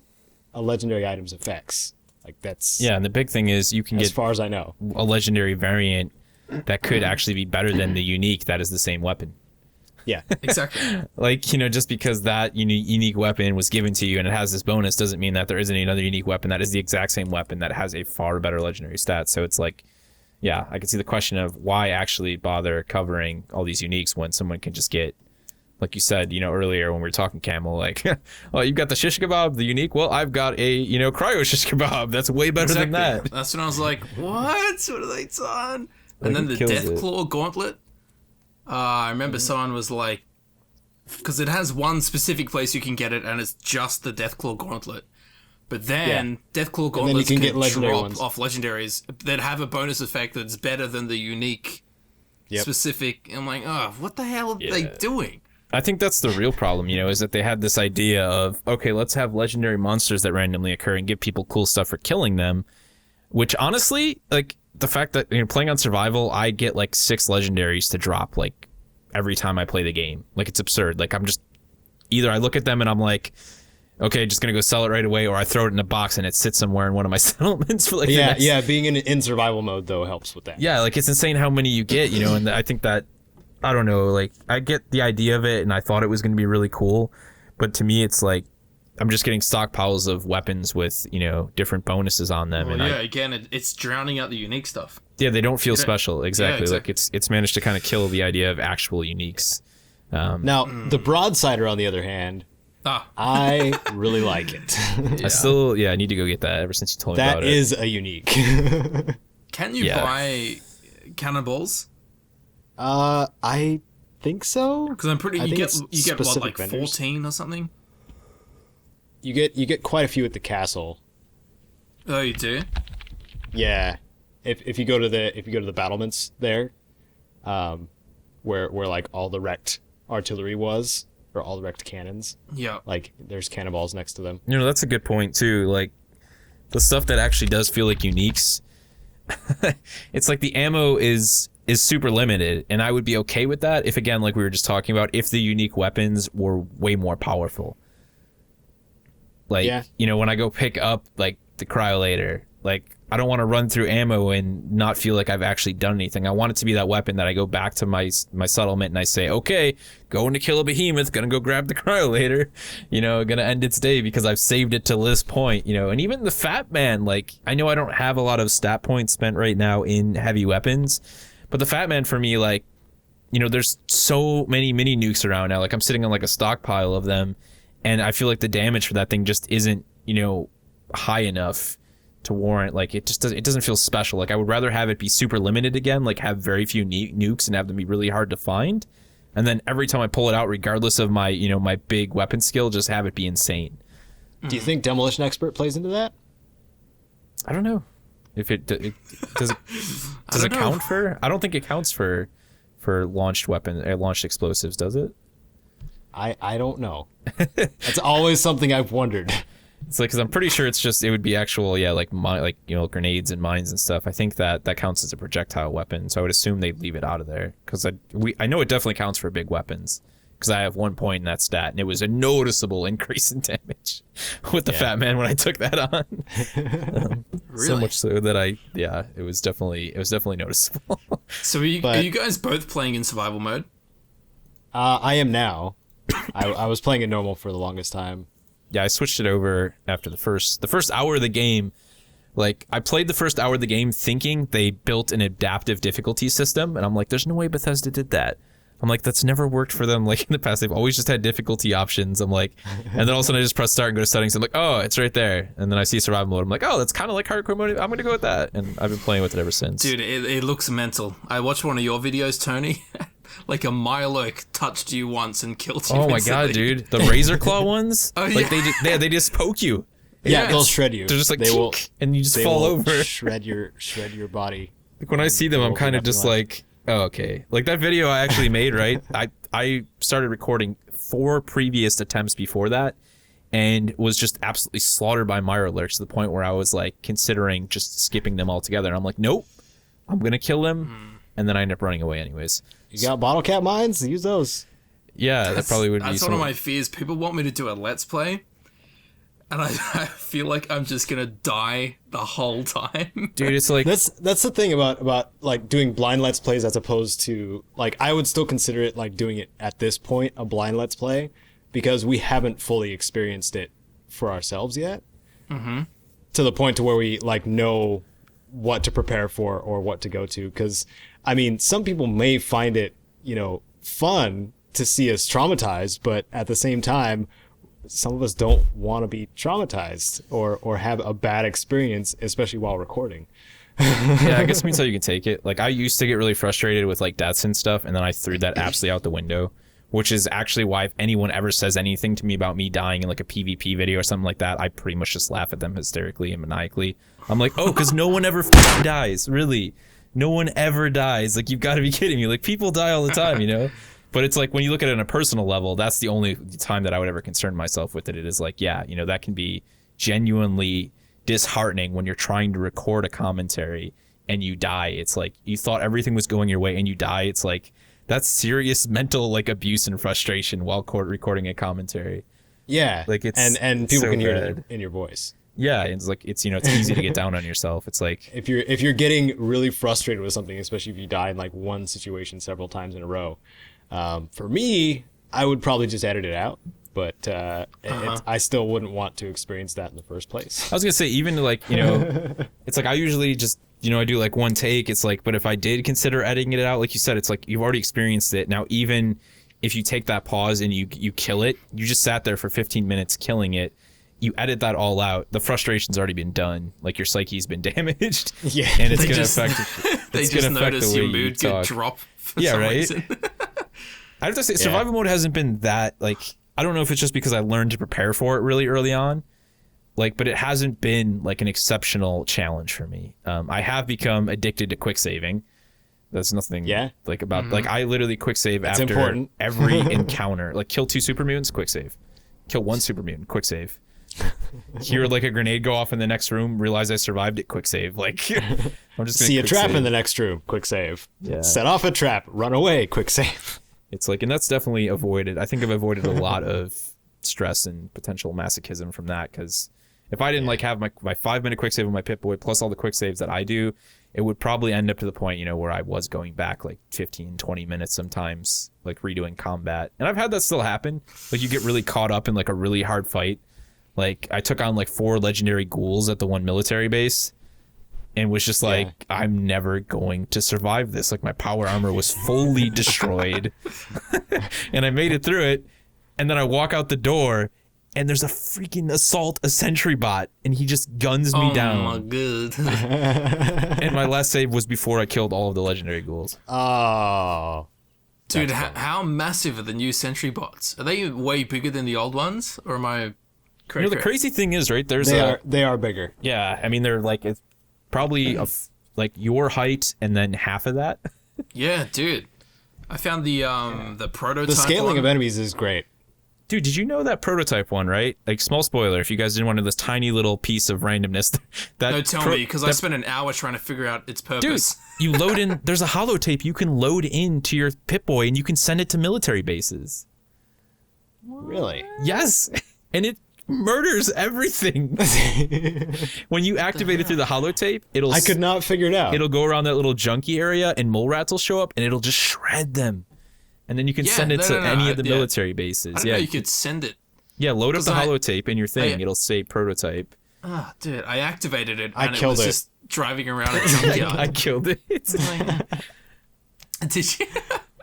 a legendary items effects. Like that's and the big thing is you can get, as far as I know, a legendary variant that could actually be better than the unique that is the same weapon. Yeah, Exactly. Like, just because that unique weapon was given to you and it has this bonus doesn't mean that there isn't another unique weapon that is the exact same weapon that has a far better legendary stat. So it's like, yeah, I can see the question of why actually bother covering all these uniques when someone can just get, like you said, earlier when we were talking Camel, like, oh, you've got the shish kebab, the unique. Well, I've got a, cryo shish kebab. That's way better than that. That's when I was like, what? What are they on? And then the Deathclaw gauntlet. I remember someone was like, because it has one specific place you can get it, and it's just the Deathclaw gauntlet. But then Deathclaw gauntlets can drop off legendaries that have a bonus effect that's better than the unique specific. I'm like, oh, what the hell are they doing? I think that's the real problem, is that they had this idea of, okay, let's have legendary monsters that randomly occur and give people cool stuff for killing them, which honestly, like, the fact that playing on survival, I get like 6 legendaries to drop like every time I play the game. Like, it's absurd. Like, I'm just either I look at them and I'm like, okay, just gonna go sell it right away, or I throw it in a box and it sits somewhere in one of my settlements for like being in survival mode though helps with that. Yeah, like it's insane how many you get, and I think that, I don't know, like I get the idea of it and I thought it was gonna be really cool, but to me it's like I'm just getting stockpiles of weapons with, different bonuses on them. Well, again, it's drowning out the unique stuff. Yeah, they don't feel special. Exactly. Like it's managed to kind of kill the idea of actual uniques. Now, the Broadsider, on the other hand, I really like it. I need to go get that ever since you told me about it. That is a unique. Can you buy cannonballs? I think so. Because I'm pretty. You get what, like vendors? 14 or something. You get quite a few at the castle. Oh, you do? Yeah. If you go to the battlements there, where like all the wrecked artillery was, or all the wrecked cannons. Yeah. Like there's cannonballs next to them. That's a good point too. Like the stuff that actually does feel like uniques. It's like the ammo is super limited, and I would be okay with that if, again, like we were just talking about, if the unique weapons were way more powerful. Like, when I go pick up, like, the Cryolator, like, I don't want to run through ammo and not feel like I've actually done anything. I want it to be that weapon that I go back to my settlement and I say, okay, going to kill a behemoth, gonna go grab the Cryolator, gonna end its day because I've saved it to this point, and even the Fat Man, like, I know I don't have a lot of stat points spent right now in heavy weapons, but the Fat Man for me, like, there's so many mini nukes around now. Like, I'm sitting on like a stockpile of them, and I feel like the damage for that thing just isn't, high enough to warrant, like, it doesn't feel special. Like, I would rather have it be super limited again, like have very few nukes and have them be really hard to find, and then every time I pull it out, regardless of my my big weapon skill, just have it be insane. Do you think Demolition Expert plays into that? I don't know if it does it count for. I don't think it counts for launched launched explosives, does it? I don't know. That's always something I've wondered. It's like, because I'm pretty sure it would be actual, grenades and mines and stuff. I think that counts as a projectile weapon, so I would assume they'd leave it out of there, because I know it definitely counts for big weapons, because I have 1 point in that stat, and it was a noticeable increase in damage with the Fat Man when I took that on. Really? So much so that it was definitely noticeable. So are you guys both playing in survival mode? I am now. I was playing it normal for the longest time. Yeah, I switched it over after the first hour of the game. Like, I played the first hour of the game thinking they built an adaptive difficulty system, and I'm like, there's no way Bethesda did that. I'm like, that's never worked for them. Like, in the past, they've always just had difficulty options. I'm like, and then all of a sudden I just press start and go to settings. I'm like, oh, it's right there. And then I see survival mode. I'm like, oh, that's kind of like hardcore mode. I'm going to go with that. And I've been playing with it ever since. Dude, it looks mental. I watched one of your videos, Tony. Like a Mirelurk touched you once and killed you. Oh my instantly. God, dude. The razor claw ones? Oh, like, yeah. they just poke you. Yeah, Yes. they'll shred you. They're just like, they will, and you just they fall will over. shred your body. Like, when I see them, I'm Open kind of up just your like, oh, okay. Like, that video I actually made, right? I started recording 4 previous attempts before that and was just absolutely slaughtered by Mirelurks to the point where I was, like, considering just skipping them altogether. And I'm like, nope, I'm going to kill them. And then I end up running away anyways. You got bottle cap mines? Use those. Yeah, that probably would be That's some... one of my fears. People want me to do a Let's Play, and I feel like I'm just going to die the whole time. Dude, it's like... That's the thing about like doing blind let's plays as opposed to like I would still consider it like doing it at this point a blind let's play because we haven't fully experienced it for ourselves yet. Mm-hmm. To the point to where we like know what to prepare for or what to go to. Because I mean, some people may find it, you know, fun to see us traumatized, but at the same time, some of us don't want to be traumatized or have a bad experience, especially while recording. Yeah, I guess it means how you can take it. Like, I used to get really frustrated with, like, deaths and stuff, and then I threw that absolutely out the window, which is actually why if anyone ever says anything to me about me dying in, like, a PvP video or something like that, I pretty much just laugh at them hysterically and maniacally. I'm like, oh, because no one ever f***ing dies, really. No one ever dies. Like, you've got to be kidding me. Like, people die all the time, you know? But it's like when you look at it on a personal level, that's the only time that I would ever concern myself with it. It is like, yeah, you know, that can be genuinely disheartening when you're trying to record a commentary and you die. It's like you thought everything was going your way and you die. It's like that's serious mental like abuse and frustration while recording a commentary. Yeah, like it's and people so can hear bad. it in your voice. Yeah, it's like it's you know it's easy to get down on yourself. It's like if you're getting really frustrated with something, especially if you die in like one situation several times in a row. For me, I would probably just edit it out, but I still wouldn't want to experience that in the first place. I was gonna say, even like, you know, it's like I usually just, you know, I do like one take. It's like, but if I did consider editing it out, like you said, it's like you've already experienced it. Now, even if you take that pause and you kill it, you just sat there for 15 minutes killing it. You edit that all out. The frustration's already been done. Like your psyche's been damaged. Yeah, and it's They gonna just- affect. They It's just gonna affect notice the way your you mood could talk. drop for Yeah, some right? reason. I have to say, survival mode hasn't been that, like, I don't know if it's just because I learned to prepare for it really early on, like, but it hasn't been, like, an exceptional challenge for me. I have become addicted to quick saving. That's nothing, like, about, like, I literally quick save after important. every encounter. Like, kill 2 super mutants, quick save. Kill 1 super mutant, quick save. Hear, like, a grenade go off in the next room, realize I survived it, quick save. Like, I'm just gonna See a quick trap save. in the next room, quick save. Yeah. Set off a trap, run away, quick save. It's like, and that's definitely avoided. I think I've avoided a lot of stress and potential masochism from that, because if I didn't like have my 5-minute quick save with my Pip-Boy plus all the quick saves that I do, it would probably end up to the point, you know, where I was going back like 15, 20 minutes sometimes, like redoing combat. And I've had that still happen. Like you get really caught up in like a really hard fight. Like I took on like 4 legendary ghouls at the one military base. And was just like, I'm never going to survive this. Like my power armor was fully destroyed. And I made it through it. And then I walk out the door and there's a freaking a sentry bot. And he just guns me down. Oh my god. And my last save was before I killed all of the legendary ghouls. Oh. Dude, how massive are the new sentry bots? Are they way bigger than the old ones? Or am I You correct? know, the crazy thing is, right, there's They are bigger. yeah, I mean, they're like, it's probably like your height and then half of that. Yeah, dude. I found the prototype The scaling one. of enemies is great. Dude, did you know that prototype one, right? Like, small spoiler, if you guys didn't want this tiny little piece of randomness. That No, tell me, because I spent an hour trying to figure out its Dude, purpose. you load in, there's a holotape you can load into your Pip-Boy and you can send it to military bases. Really? Yes, and it murders everything. When you activate it through the holotape, I could not figure it out. It'll go around that little junkie area, and mole rats will show up, and it'll just shred them. And then you can send it to any of the military bases. I didn't know you could send it. Yeah, load up the holotape in your thing. It'll say prototype. Ah, dude, I activated it, I and killed it was it. just driving around a junkyard. I killed it. Did you?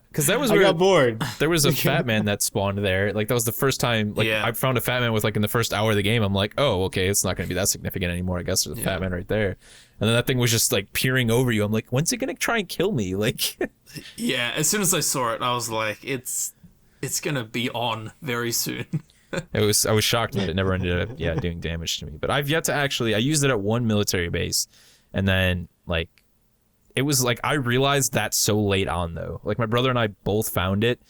Because that was I where got bored. there was a fat man that spawned there. Like, that was the first time. Like, I found a fat man with, like, in the first hour of the game. I'm like, oh, okay, it's not going to be that significant anymore. I guess there's a fat man right there. And then that thing was just, like, peering over you. I'm like, when's it going to try and kill me? Like, Yeah, as soon as I saw it, I was like, it's going to be on very soon. I was shocked that it never ended up doing damage to me. But I've yet to actually, I used it at one military base, and then, like, it was like, I realized that so late on, though. Like, my brother and I both found it.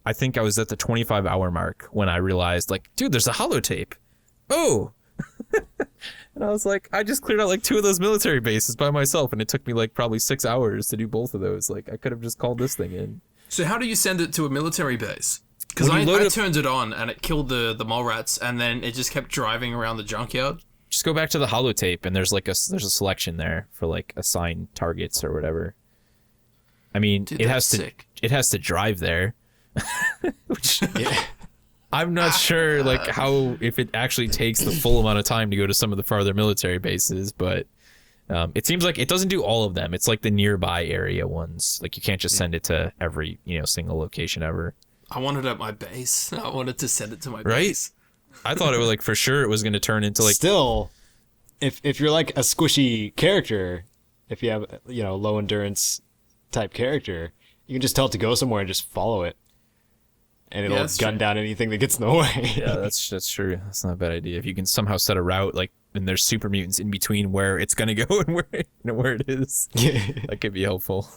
I think I was at the 25-hour mark when I realized, like, dude, there's a holotape. Oh. And I was like, I just cleared out like 2 of those military bases by myself, and it took me like probably 6 hours to do both of those. Like, I could have just called this thing in. So how do you send it to a military base? Because I turned it on and it killed the mole rats, and then it just kept driving around the junkyard. Just go back to the holotape, and there's like there's a selection there for like assigned targets or whatever. I mean, Dude, it has to drive there. Which, I'm not sure like how, if it actually takes the full amount of time to go to some of the farther military bases, but it seems like it doesn't do all of them. It's like the nearby area ones. Like, you can't just send it to every, single location ever. I wanted it at my base. I wanted to send it to my base. I thought it was like, for sure it was going to turn into like... Still, if you're like a squishy character, if you have, low endurance type character, you can just tell it to go somewhere and just follow it. And it'll gun down anything that gets in the way. Yeah, that's true. That's not a bad idea. If you can somehow set a route, like, and there's super mutants in between where it's going to go and where it is, that could be helpful.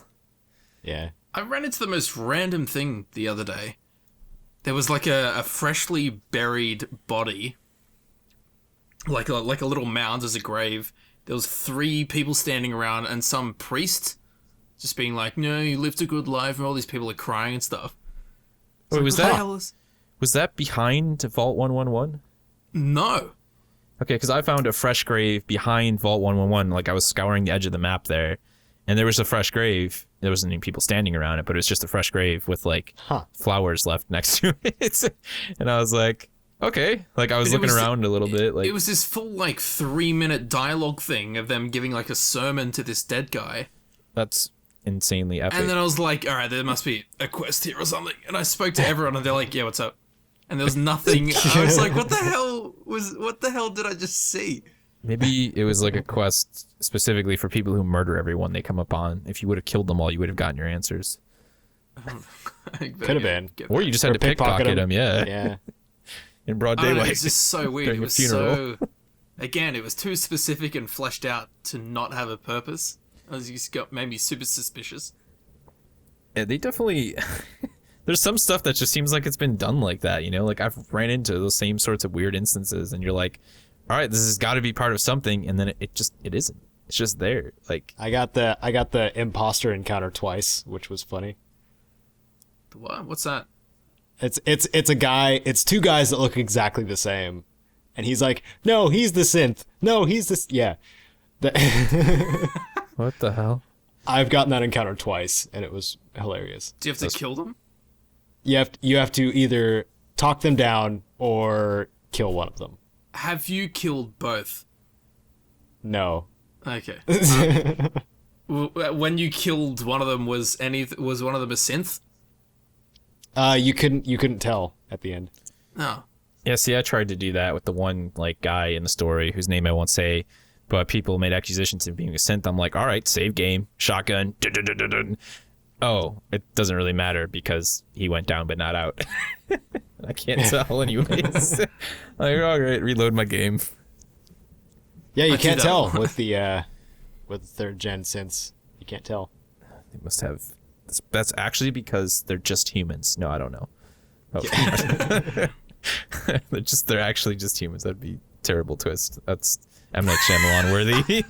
Yeah. I ran into the most random thing the other day. There was like a freshly buried body, like a little mound as a grave. There was 3 people standing around and some priest just being like, "No, you lived a good life," and all these people are crying and stuff. Wait, was that behind Vault 111? No. Okay, because I found a fresh grave behind Vault 111. Like, I was scouring the edge of the map there, and there was a fresh grave. There wasn't any people standing around it, but it was just a fresh grave with, like, flowers left next to it. And I was like, okay. Like, I was looking around a little bit. Like, it was this full, like, 3-minute dialogue thing of them giving, like, a sermon to this dead guy. That's insanely epic. And then I was like, all right, there must be a quest here or something. And I spoke to everyone, and they're like, yeah, what's up? And there was nothing. I was like, what the hell did I just see? Maybe it was like a quest specifically for people who murder everyone they come upon. If you would have killed them all, you would have gotten your answers. Could have been. Or you just had to pickpocket them, Yeah. In broad daylight. It was just so weird. It was so... Again, it was too specific and fleshed out to not have a purpose. As you got made me super suspicious. Yeah, they definitely... There's some stuff that just seems like it's been done like that, Like, I've ran into those same sorts of weird instances, and you're like, all right, this has got to be part of something, and then it isn't. It's just there. Like, I got the imposter encounter twice, which was funny. What? What's that? It's a guy. It's 2 guys that look exactly the same, and he's like, "No, he's the synth. No, he's this." Yeah. What the hell? I've gotten that encounter twice, and it was hilarious. Do you have to kill them? You have to either talk them down or kill one of them. Have you killed both? No. Okay. When you killed one of them, was one of them a synth? You couldn't tell at the end. No. Yeah, see, I tried to do that with the one like guy in the story whose name I won't say, but people made accusations of being a synth. I'm like, all right, save game, shotgun. Dun-dun-dun-dun-dun. Oh, it doesn't really matter because he went down but not out. I can't tell anyways. Like, all right, reload my game. Yeah, you can't tell with the 3rd gen synths. You can't tell. They must have. That's actually because they're just humans. No, I don't know. Oh. Yeah. they're actually just humans. That'd be a terrible twist. That's M. Night Shyamalan worthy.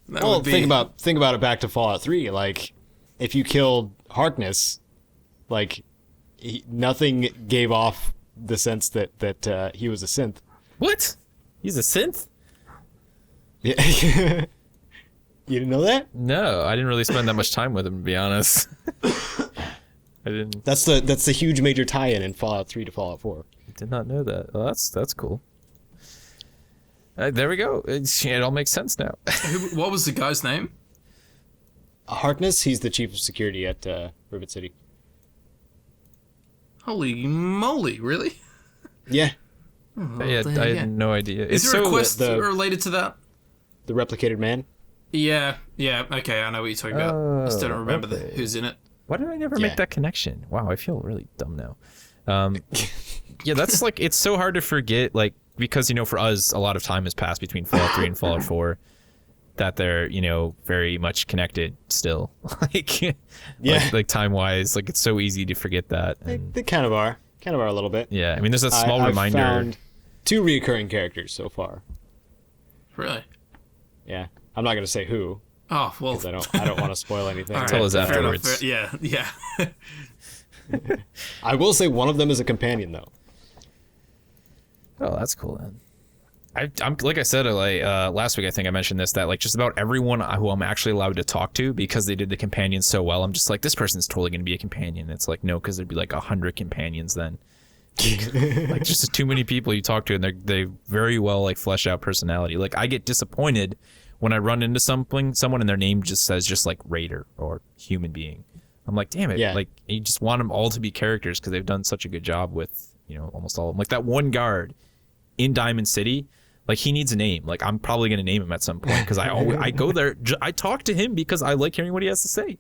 Well, think about it back to Fallout 3. Like, if you killed Harkness, like, nothing gave off the sense that he was a synth. What? He's a synth? Yeah. You didn't know that? No, I didn't really spend that much time with him, to be honest. I didn't. That's the huge major tie-in in Fallout 3 to Fallout 4. Did not know that. Well, that's cool. There we go. It all makes sense now. What was the guy's name? Harkness, he's the chief of security at Rivet City. Holy moly, really? Yeah. Oh, I had no idea. Is there a quest related to that? The replicated man? Yeah, okay, I know what you're talking about. I just don't remember who's in it. Why did I never make that connection? Wow, I feel really dumb now. Yeah, that's like, it's so hard to forget, like, because, for us, a lot of time has passed between Fallout 3 and Fallout 4, that they're, very much connected still. Like time-wise, like, it's so easy to forget that. And, They kind of are. Kind of are a little bit. yeah, I mean, there's a small reminder. I've found 2 recurring characters so far. Really? Yeah. I'm not going to say who. Oh, well. Because I don't want to spoil anything. Tell us afterwards. Yeah. I will say one of them is a companion, though. Oh, that's cool, then. I'm like I said, last week, I think I mentioned this, that like just about everyone who I'm actually allowed to talk to, because they did the companion so well, I'm just like, this person's totally going to be a companion. It's like, no, because there'd be like 100 companions then. Like just too many people you talk to, and they very well like flesh out personality. Like I get disappointed when I run into someone and their name just says just like Raider or human being. I'm like, damn it. Yeah. Like you just want them all to be characters because they've done such a good job with, almost all of them. Like that one guard in Diamond City, like he needs a name. Like I'm probably going to name him at some point because I go there. I talk to him because I like hearing what he has to say.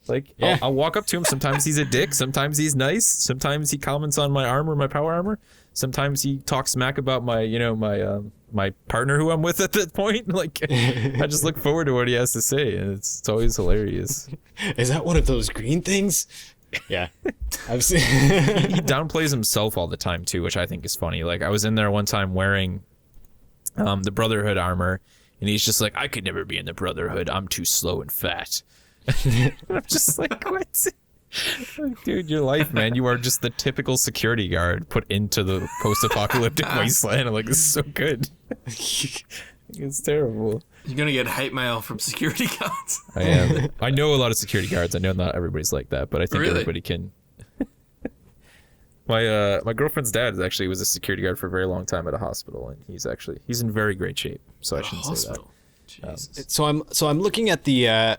Like I'll walk up to him. Sometimes he's a dick. Sometimes he's nice. Sometimes he comments on my armor, my power armor. Sometimes he talks smack about my, my partner who I'm with at that point. Like I just look forward to what he has to say, and it's always hilarious. Is that one of those green things? Yeah, I've seen. He downplays himself all the time too, which I think is funny. Like I was in there one time wearing the Brotherhood armor, and he's just like, I could never be in the Brotherhood. I'm too slow and fat. I'm just like, what? Like, dude, your life, man. You are just the typical security guard put into the post-apocalyptic wasteland. I'm like, this is so good. It's terrible. You're gonna get hate mail from security guards. I am. I know a lot of security guards. I know not everybody's like that, but I think Really? everybody can. My girlfriend's dad was a security guard for a very long time at a hospital, and he's in very great shape. So I shouldn't say that. Jesus. So I'm looking at the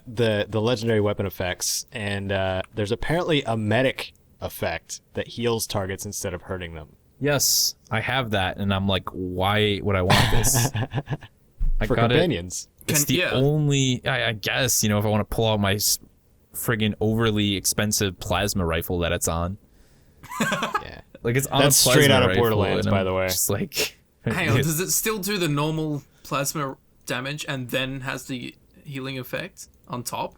legendary weapon effects, and there's apparently a medic effect that heals targets instead of hurting them. Yes, I have that, and I'm like, why would I want this? For companions. It's the only, I guess, if I want to pull out my friggin' overly expensive plasma rifle that it's on. Yeah. Like it's on That's a plasma straight out of rifle, Borderlands, and by I'm the way. Just like, Hang on, does it still do the normal plasma damage and then has the healing effect on top?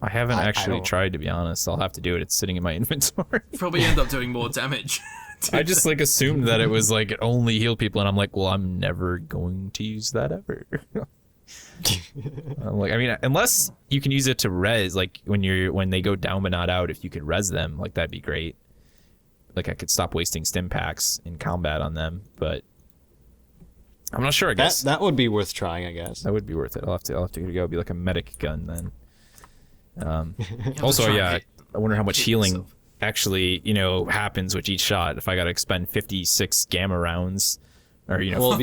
I haven't I actually don't- tried, to be honest. I'll have to do it. It's sitting in my inventory. Probably end up doing more damage. I just like assumed that it was like it only healed people, and I'm like, well, I'm never going to use that ever. I'm like, I mean, unless you can use it to res, like when they go down but not out, if you could res them, like that'd be great. Like I could stop wasting stim packs in combat on them, but I'm not sure. I guess That would be worth trying, I guess. that would be worth it. I'll have to go. Be like a medic gun then. You have to Also, try and yeah, hit- I wonder how much hit healing yourself. actually, happens with each shot. If I got to expend 56 gamma rounds, or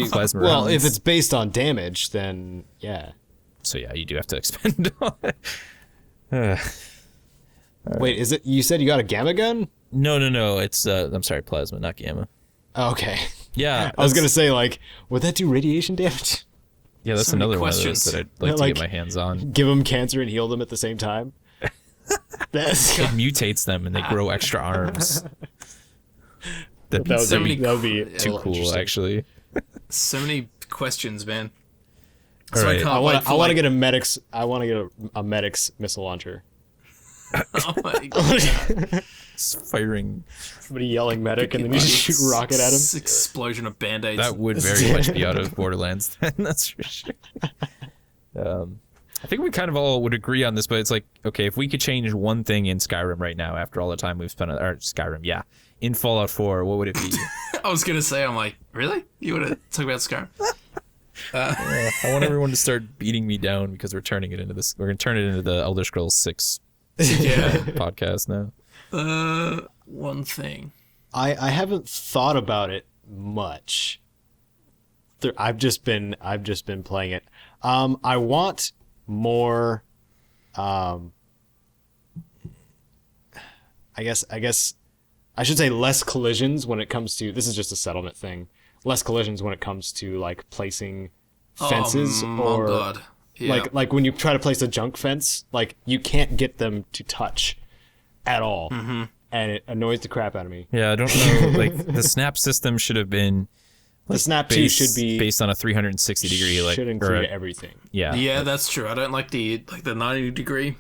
plasma Well, rounds. if it's based on damage, then yeah. So yeah, you do have to expend. Wait, is it? You said you got a gamma gun? No. It's I'm sorry, plasma, not gamma. Oh, okay. Yeah, I was gonna say, like, would that do radiation damage? Yeah, that's So many another one of those questions. that I'd like to Like- get my hands on. Give them cancer and heal them at the same time? That's It mutates them and they grow extra arms. That'd be that so would many be, that would be too cool, interesting. actually. So many questions, man. All right. can't I wait want for, to like- get a medics. I want to get a medics missile launcher. Oh my god. It's firing. Somebody yelling medic, and then you just shoot a rocket at him. Explosion of band-aids. That would very much be out of Borderlands. Then that's for sure. I think we kind of all would agree on this, but it's like, okay, if we could change one thing in Skyrim right now after all the time we've spent on Skyrim, yeah, in Fallout 4, what would it be? I was gonna say, I'm like, really? You want to talk about Skyrim? I want everyone to start beating me down because we're turning it into this. We're gonna turn it into the Elder Scrolls 6 podcast now. One thing. I haven't thought about it much. I've just been playing it. I want more. I guess I should say less collisions when it comes to. This is just a settlement thing. Less collisions when it comes to like placing fences or God. Yeah. like when you try to place a junk fence, like you can't get them to touch at all, and it annoys the crap out of me. Yeah, I don't know. Like the snap system should have been. The snap too should be based on a 360 degree, like should include everything. Yeah. Yeah, that's true. I don't like the 90 degree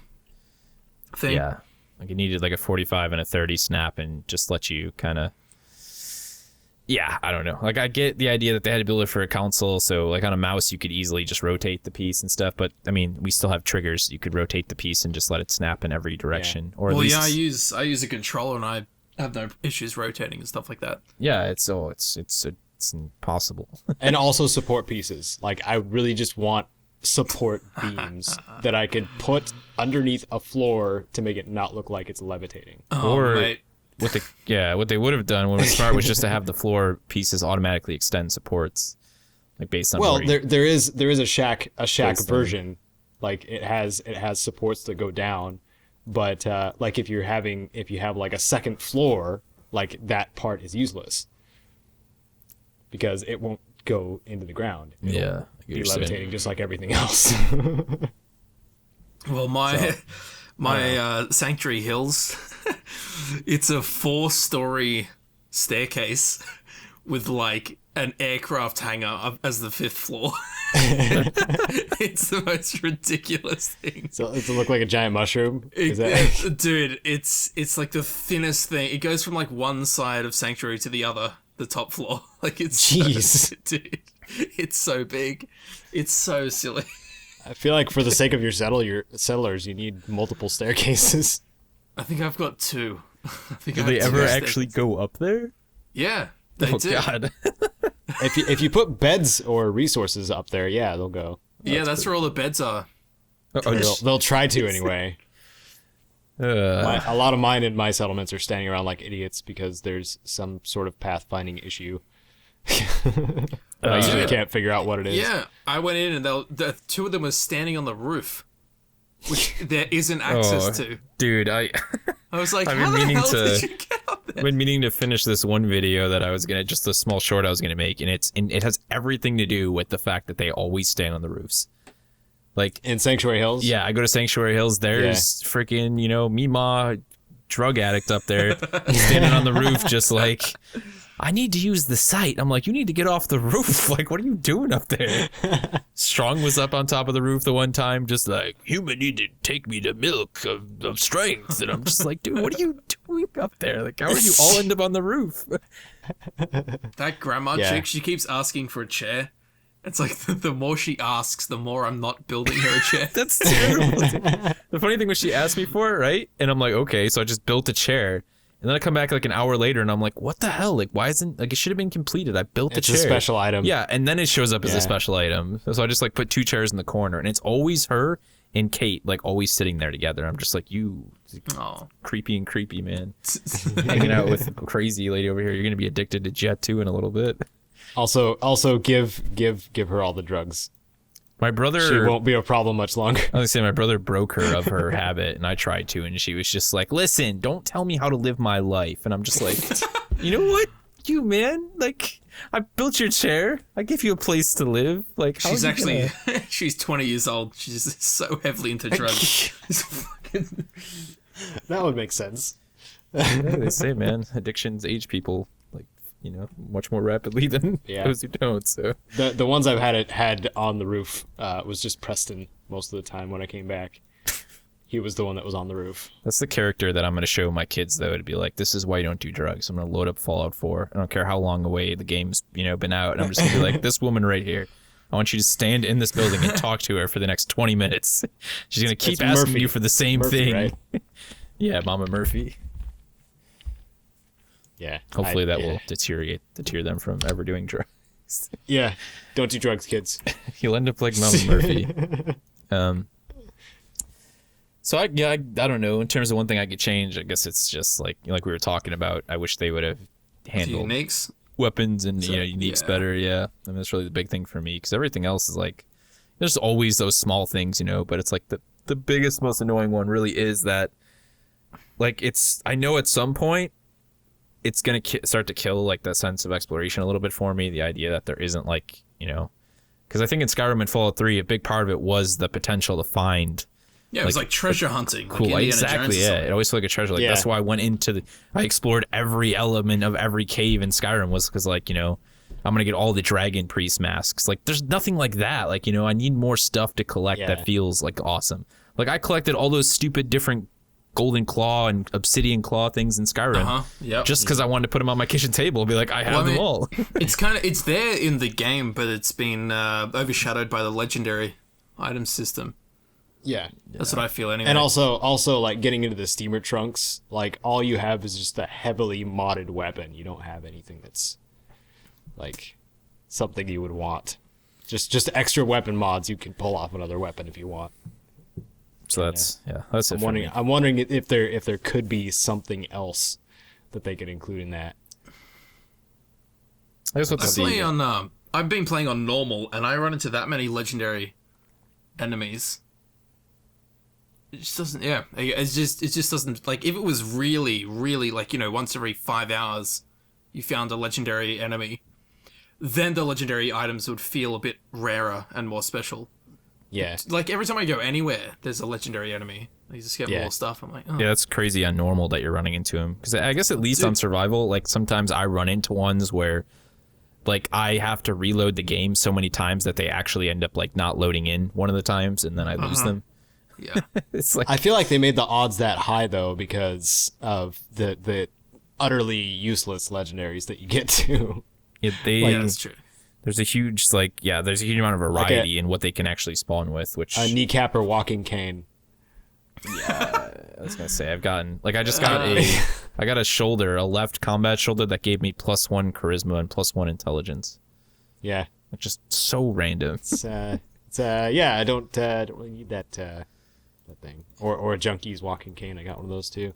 thing. Yeah, like it needed like a 45 and a 30 snap, and just let you kind of. Yeah, I don't know. Like I get the idea that they had to build it for a console, so like on a mouse you could easily just rotate the piece and stuff. But I mean, we still have triggers. You could rotate the piece and just let it snap in every direction. Yeah. Or at least... I use a controller and I have no issues rotating and stuff like that. Yeah, it's impossible. And also support pieces. Like I really just want support beams that I could put underneath a floor to make it not look like it's levitating. Mate. What they would have done when it was smart was just to have the floor pieces automatically extend supports, like based on. Well, there is a shack version, like it has supports that go down, but like if you have like a second floor, like that part is useless because it won't go into the ground. It'll be levitating just like everything else. Well, my Sanctuary Hills, it's a 4-story staircase with like an aircraft hangar up as the 5th floor. It's the most ridiculous thing. So does it look like a giant mushroom? Dude, it's like the thinnest thing. It goes from like one side of Sanctuary to the other, the top floor. Like it's jeez, dude, it's so big. It's so silly. I feel like for the sake of your settlers, you need multiple staircases. I think I've got 2. Do they ever actually go up there? Yeah, they do. God. If you put beds or resources up there, yeah, they'll go. Yeah, that's where all the beds are. They'll try to anyway. A lot of mine in my settlements are standing around like idiots because there's some sort of pathfinding issue. I usually can't figure out what it is. Yeah, I went in and the 2 of them were standing on the roof, which there isn't access to. Dude, I was like, I've how been the meaning hell to- did you get up there? I've been meaning to finish this one video that I was gonna, just a small short I was gonna make, and it has everything to do with the fact that they always stand on the roofs. Like In Sanctuary Hills? yeah, I go to Sanctuary Hills. There's freaking Mima, drug addict up there, standing on the roof, just like, I need to use the site. I'm like, you need to get off the roof. Like, what are you doing up there? Strong was up on top of the roof the one time, just like, human need to take me to milk of strength. And I'm just like, dude, what are you doing up there? Like, how are you all end up on the roof? That grandma chick, she keeps asking for a chair. It's like the more she asks, the more I'm not building her a chair. That's terrible. The funny thing was she asked me for it, right? And I'm like, okay, so I just built a chair. And then I come back like an hour later and I'm like, what the hell? Like, why isn't, like, it should have been completed. I built the chair. It's a special item. Yeah, and then it shows up as a special item. So I just like put 2 chairs in the corner, and it's always her and Kate, like always sitting there together. I'm just like, you creepy, man. Hanging out with a crazy lady over here. You're gonna be addicted to Jet 2 in a little bit. Also give her all the drugs. My brother... She won't be a problem much longer. I was gonna say, my brother broke her of her habit, and I tried to, and she was just like, listen, don't tell me how to live my life. And I'm just like, you know what? You, man, like, I built your chair. I gave you a place to live. Like, She's actually, she's 20 years old. She's so heavily into drugs. That would make sense. Yeah, they say, man, addictions age people, like, much more rapidly than those who don't. So the ones I've had on the roof was just Preston most of the time when I came back. He was the one that was on the roof. That's the character that I'm going to show my kids, though, to be like, this is why you don't do drugs. I'm going to load up Fallout 4. I don't care how long away the game's been out, and I'm just going to be like, this woman right here. I want you to stand in this building and talk to her for the next 20 minutes. She's going to keep It's asking Murphy. you for the same Murphy, thing. right? Yeah, Mama Murphy. Yeah. Hopefully that will deter them from ever doing drugs. Yeah. Don't do drugs, kids. You'll end up like Mama Murphy. So I don't know. In terms of one thing I could change, I guess it's just like we were talking about. I wish they would have handled Uniques. weapons and uniques better. Yeah, I mean that's really the big thing for me because everything else is like there's always those small things, but it's like the biggest, most annoying one really is that like I know at some point it's gonna start to kill like that sense of exploration a little bit for me. The idea that there isn't like because I think in Skyrim and Fallout 3 a big part of it was the potential to find. Yeah, it was like treasure hunting. Cool, like Indiana exactly. Jones Yeah, it always felt like a treasure. Like that's why I went into I explored every element of every cave in Skyrim was because like I'm gonna get all the dragon priest masks. Like there's nothing like that. Like I need more stuff to collect that feels like awesome. Like I collected all those stupid different golden claw and obsidian claw things in Skyrim. Just because I wanted to put them on my kitchen table and be like I have them all. it's there in the game, but it's been overshadowed by the legendary item system. Yeah. That's what I feel anyway. And also like getting into the steamer trunks, like all you have is just a heavily modded weapon. You don't have anything that's like something you would want. Just extra weapon mods. You can pull off another weapon if you want. So that's that's it. I'm wondering if there could be something else that they could include in that. I guess what's I've been playing on normal, and I run into that many legendary enemies. It just doesn't. Yeah, it just doesn't. Like if it was really, really like once every 5 hours, you found a legendary enemy, then the legendary items would feel a bit rarer and more special. Yeah. Like every time I go anywhere, there's a legendary enemy. You just get more stuff. I'm like, oh. Yeah, that's crazy on normal that you're running into them. Because I guess at least on survival, like sometimes I run into ones where, like I have to reload the game so many times that they actually end up like not loading in one of the times, and then I lose them. Yeah. It's like I feel like they made the odds that high though because of the utterly useless legendaries that you get to. Yeah, that's true. There's a huge there's a huge amount of variety in what they can actually spawn with, which a kneecap or walking cane. Yeah, I was gonna say I just got I got a shoulder, a left combat shoulder that gave me +1 charisma and +1 intelligence. Yeah, it's just so random. I don't really need that thing or a junkie's walking cane. I got one of those too.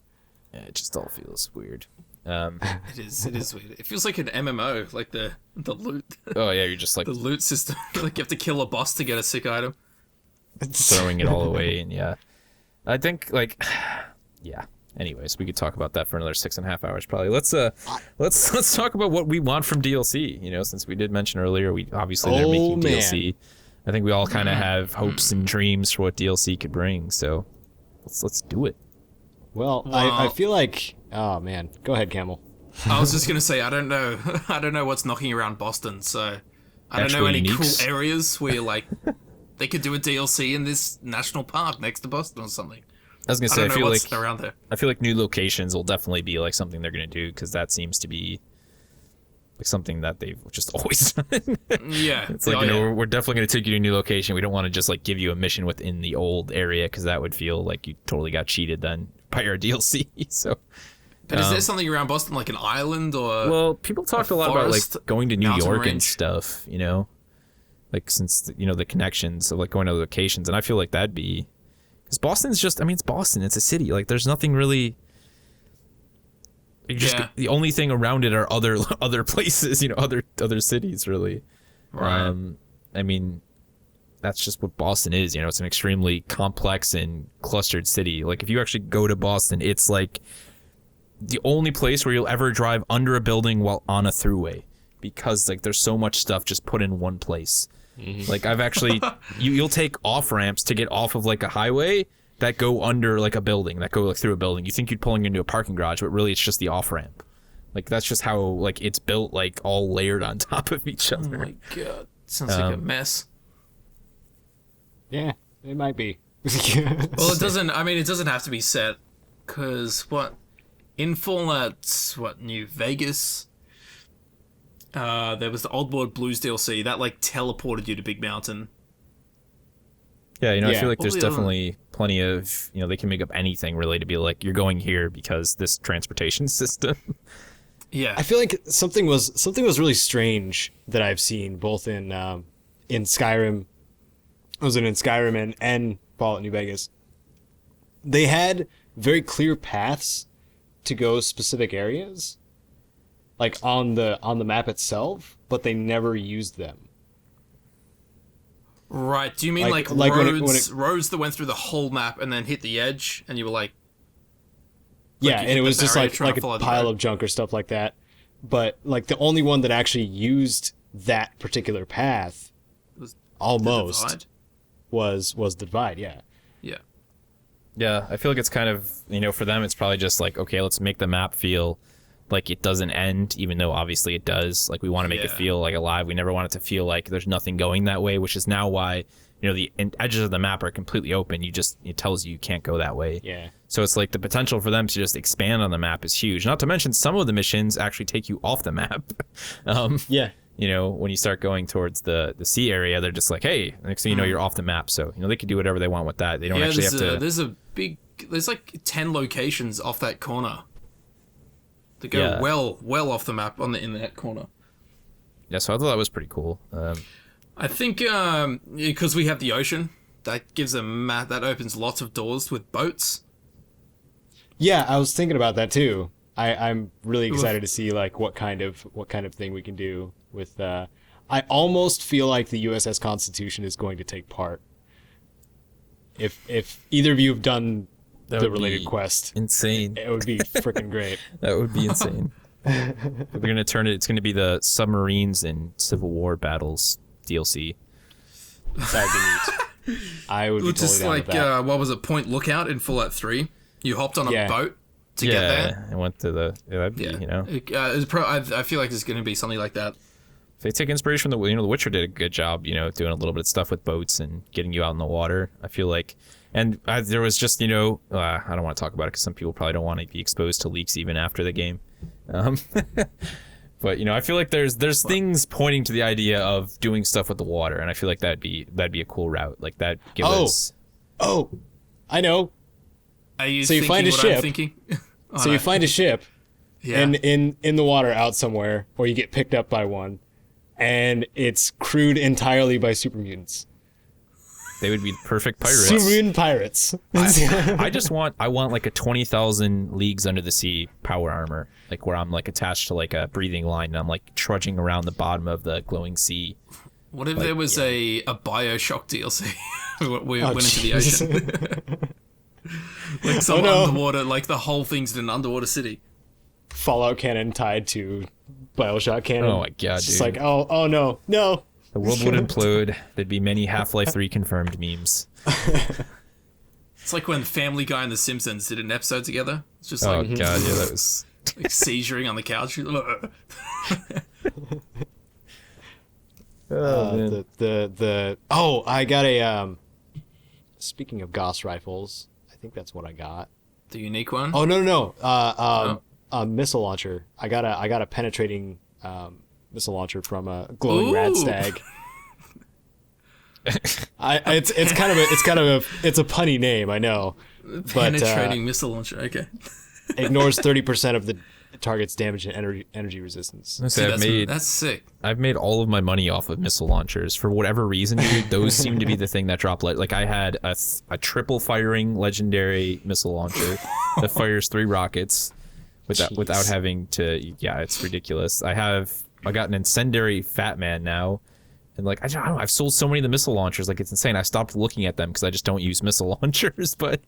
Yeah, it just all feels weird. It is weird. It feels like an MMO, like the loot. Oh yeah, you're just like the loot system. Like you have to kill a boss to get a sick item. Throwing it all away, and I think Anyways, we could talk about that for another 6.5 hours probably. Let's talk about what we want from DLC. Since we did mention earlier, they're making DLC. I think we all kind of have hopes and dreams for what DLC could bring. So let's do it. Well, I feel like oh man, go ahead, Camel. I was just gonna say I don't know what's knocking around Boston, so I don't know any cool areas where you're like they could do a DLC in this national park next to Boston or something. I was gonna say I feel like around there. I feel like new locations will definitely be like something they're gonna do because that seems to be like something that they've just always done. Yeah, it's like we're definitely gonna take you to a new location. We don't want to just like give you a mission within the old area because that would feel like you totally got cheated then by your DLC. So. But is there something around Boston, like an island or? Well, people talked a lot about like going to New York and stuff, like since the connections of like going to other locations, and I feel like that'd be because Boston's just, it's Boston, it's a city, like there's nothing really. The only thing around it are other places, other cities, really. Right. That's just what Boston is, it's an extremely complex and clustered city. Like if you actually go to Boston, it's like the only place where you'll ever drive under a building while on a throughway because like there's so much stuff just put in one place. Mm-hmm. Like I've actually you'll take off ramps to get off of like a highway that go under like a building, that go like through a building. You think you'd pulling into a parking garage, but really it's just the off ramp. Like that's just how like it's built, like all layered on top of each other. Oh my god, sounds like a mess. Yeah, it might be. Well, it doesn't have to be set because in Fallout, New Vegas, There was the Old World Blues DLC that like teleported you to Big Mountain. Yeah, I Yeah. feel like there's Well, yeah. definitely plenty of, they can make up anything really to be like, you're going here because this transportation system. Yeah. I feel like something was really strange that I've seen both in Skyrim. I was in Skyrim and Fallout New Vegas. They had very clear paths to go specific areas, like on the map itself, but they never used them. Right. Do you mean like Like when roads, roads that went through the whole map and then hit the edge, and you were like, Yeah, you and hit it the was just barrier like trying to a follow the pile road. of junk or stuff like that. But like the only one that actually used that particular path Was almost Divide? was the Divide, yeah. Yeah. Yeah, I feel like it's kind of, for them, it's probably just like, okay, let's make the map feel like it doesn't end, even though obviously it does. Like, we want to make it Yeah. feel like alive. We never want it to feel like there's nothing going that way, which is now why, the edges of the map are completely open. It tells you can't go that way. Yeah. So it's like the potential for them to just expand on the map is huge. Not to mention some of the missions actually take you off the map. Yeah. When you start going towards the sea area, they're just like, hey, next thing you know, you're off the map. So, they can do whatever they want with that. They don't actually have to. There's like 10 locations off that corner that go well off the map in that corner. Yeah, so I thought that was pretty cool. I think because we have the ocean, that gives a map that opens lots of doors with boats. Yeah, I was thinking about that too. I'm really excited to see like what kind of thing we can do with. I almost feel like the USS Constitution is going to take part. If either of you have done That the would related be quest, insane. it would be freaking great. That would be insane. We're gonna turn it. It's gonna be the submarines and Civil War battles DLC. That would be neat. I would be totally Just down like with that. what was it, Point Lookout in Fallout 3? You hopped on a Yeah. boat to get there. I went to the. Yeah, that'd be, I feel like there's going to be something like that. If they take inspiration from the Witcher did a good job, doing a little bit of stuff with boats and getting you out in the water. I feel like, and there was just, I don't want to talk about it because some people probably don't want to be exposed to leaks even after the game. But I feel like there's things pointing to the idea of doing stuff with the water, and I feel like that'd be a cool route. Like that give us. Oh, I know. Are you So you thinking find a what ship. I'm thinking? Oh, So no. you find a ship Yeah. in the water out somewhere, or you get picked up by one, and it's crewed entirely by super mutants. They would be perfect pirates. Super mutant pirates. I want like a 20,000 leagues under the sea power armor, like where I'm like attached to like a breathing line and I'm like trudging around the bottom of the glowing sea. What if there was a Bioshock DLC? we went into the jeez. ocean. Like some no. underwater, like the whole thing's in an underwater city. Fallout cannon tied to Bioshock cannon. Oh my God, It's just dude. like, oh no. The world would implode. There'd be many Half-Life 3 confirmed memes. It's like when Family Guy and The Simpsons did an episode together. It's just Oh like, God, yeah, that was. like seizuring on the couch. I got a speaking of Gauss rifles, I think that's what I got. The unique one. Oh no. A missile launcher. I got a penetrating missile launcher from a glowing Ooh. rad stag. It's a punny name, I know. Penetrating missile launcher. Okay. Ignores 30% of the target's damage and energy resistance. That's sick. I've made all of my money off of missile launchers for whatever reason, dude. Those seem to be the thing that drop. Like I had a triple firing legendary missile launcher that fires 3 rockets without having to. Yeah, it's ridiculous. I got an incendiary Fat Man now. And like I don't know, I've sold so many of the missile launchers, like it's insane. I stopped looking at them because I just don't use missile launchers. But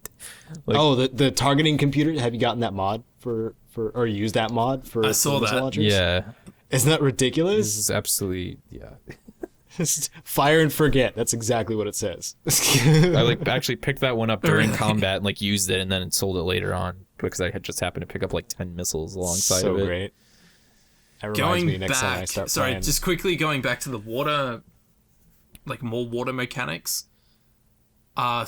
like, the targeting computer. Have you gotten that mod for or used that mod for? I saw missile that. launchers? yeah, Isn't that this ridiculous? is absolutely Fire and forget. That's exactly what it says. I like actually picked that one up during combat and like used it and then sold it later on because I had just happened to pick up like 10 missiles alongside so of it. great. That reminds me Going next time I back, start sorry, playing. just quickly going back to the water, like more water mechanics. My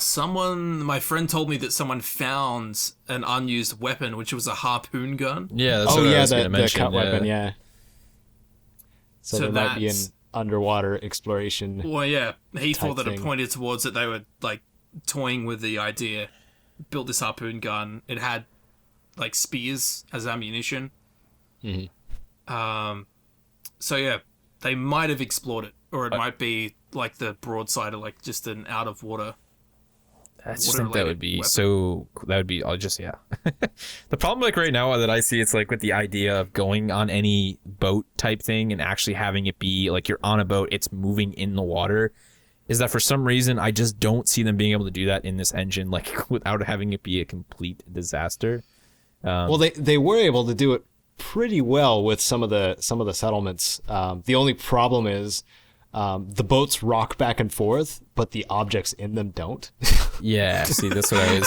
friend told me that someone found an unused weapon, which was a harpoon gun. Yeah, that's what I was gonna mention. cut weapon, yeah. So there might be an underwater exploration. Well, yeah, he thought that thing. it pointed towards that they were like toying with the idea. Built this harpoon gun. It had like spears as ammunition. So yeah, they might have explored it, or it might be like the broadside of like just an out of water. I just think that would be weapon. that would be, I'll just, yeah. The problem, like, right now that I see, it's like with the idea of going on any boat type thing and actually having it be like you're on a boat, it's moving in the water, is that for some reason I just don't see them being able to do that in this engine, like, without having it be a complete disaster. Well, they were able to do it pretty well with some of the settlements. The only problem is the boats rock back and forth, but the objects in them don't. Yeah, see, that's what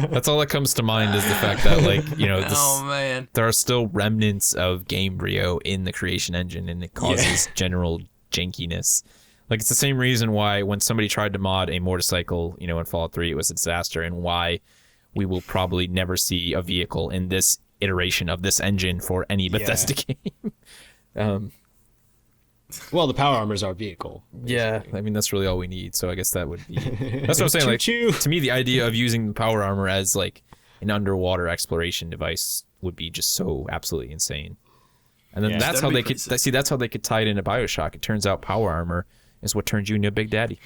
that's all that comes to mind, is the fact that, like, you know, Oh man, there are still remnants of Gamebryo in the creation engine, and it causes general jankiness. Like, it's the same reason why when somebody tried to mod a motorcycle, you know, in Fallout 3, it was a disaster, and why we will probably never see a vehicle in this iteration of this engine for any Bethesda game. Well, the power armor is our vehicle. Yeah, I mean, that's really all we need, so I guess that would be... That's what I'm saying, like, Choo-choo. to me, the idea of using the power armor as, like, an underwater exploration device would be just so absolutely insane. And then that's how they could... See, that's how they could tie it into Bioshock. It turns out power armor is what turns you into a Big Daddy.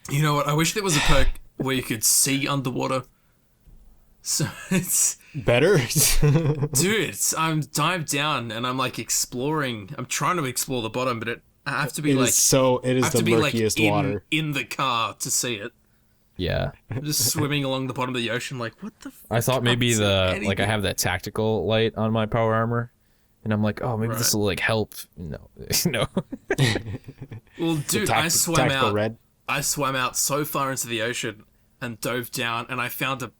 you know what? I wish there was a perk where you could see underwater. So it's... Better? Dude, I'm dived down and I'm like exploring. I'm trying to explore the bottom, but I have to be It like... is the murkiest water. in the car to see it. Yeah. I'm just swimming along the bottom of the ocean like, what the I thought maybe like, I have that tactical light on my power armor, and I'm like, oh, maybe this will, like, help. No. No. Well, dude, I swam out. Red. I swam out so far into the ocean and dove down, and I found a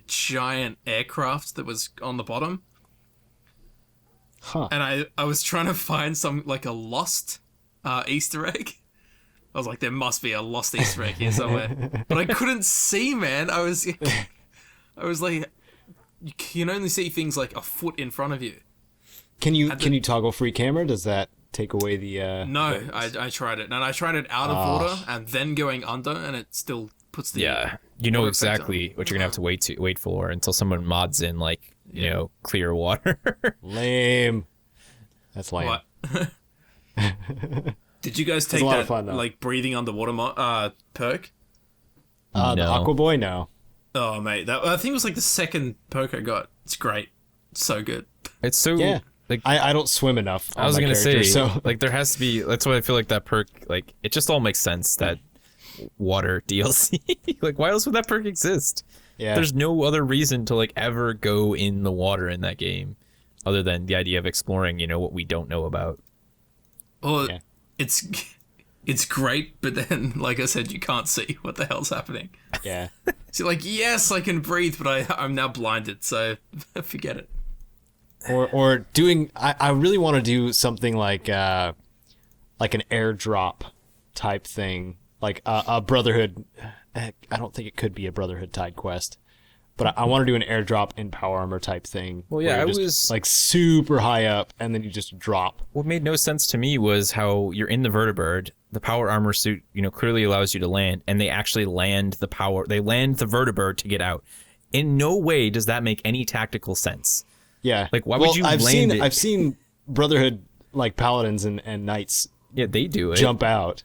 giant aircraft that was on the bottom. Huh. And I was trying to find some, like, a lost Easter egg. I was like, there must be a lost Easter egg here somewhere. But I couldn't see, man. I was like, you can only see things like a foot in front of you. Can you toggle free camera? Does that take away the... No, I tried it. And I tried it out of water and then going under, and it still puts the... Yeah. You know exactly what you're going to have to wait for until someone mods in, like, you know, clear water. Lame. That's lame. What? Did you guys take that, fun, like, breathing underwater perk? The Aqua Boy? No. Oh, mate. I think it was, like, the second perk I got. It's great. It's so good. It's so... Yeah. Like, I don't swim enough. I was going to say, so like, there has to be... That's why I feel like that perk, like, it just all makes sense, that water DLC. Like, why else would that perk exist? Yeah. There's no other reason to, like, ever go in the water in that game other than the idea of exploring, you know, what we don't know about. Well, it's great, but then, like I said, you can't see what the hell's happening. Yeah. So you're like, yes, I can breathe, but I'm now blinded, so forget it. Or doing... I really want to do something like an airdrop type thing. Like a Brotherhood... I don't think it could be a Brotherhood tied quest. But I want to do an airdrop in power armor type thing. Well, yeah, I was like super high up, and then you just drop. What made no sense to me was how you're in the vertibird, the power armor suit, you know, clearly allows you to land, and they actually land the vertibird to get out. In no way does that make any tactical sense. Yeah. Like, why would you land it? I've seen Brotherhood, like, paladins and knights Yeah, they do it. jump out.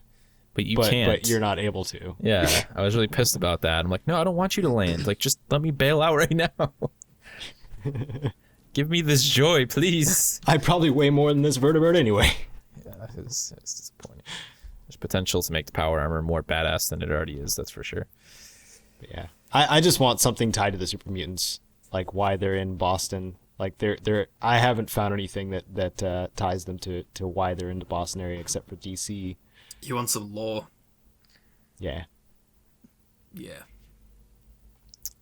But you can't. But you're not able to. Yeah, I was really pissed about that. I'm like, no, I don't want you to land. Like, just let me bail out right now. Give me this joy, please. I probably weigh more than this vertibird anyway. Yeah, it's disappointing. There's potential to make the power armor more badass than it already is, that's for sure. But yeah. I just want something tied to the super mutants, like why they're in Boston. Like they're I haven't found anything that ties them to why they're in the Boston area except for DC. You want some lore? Yeah. Yeah.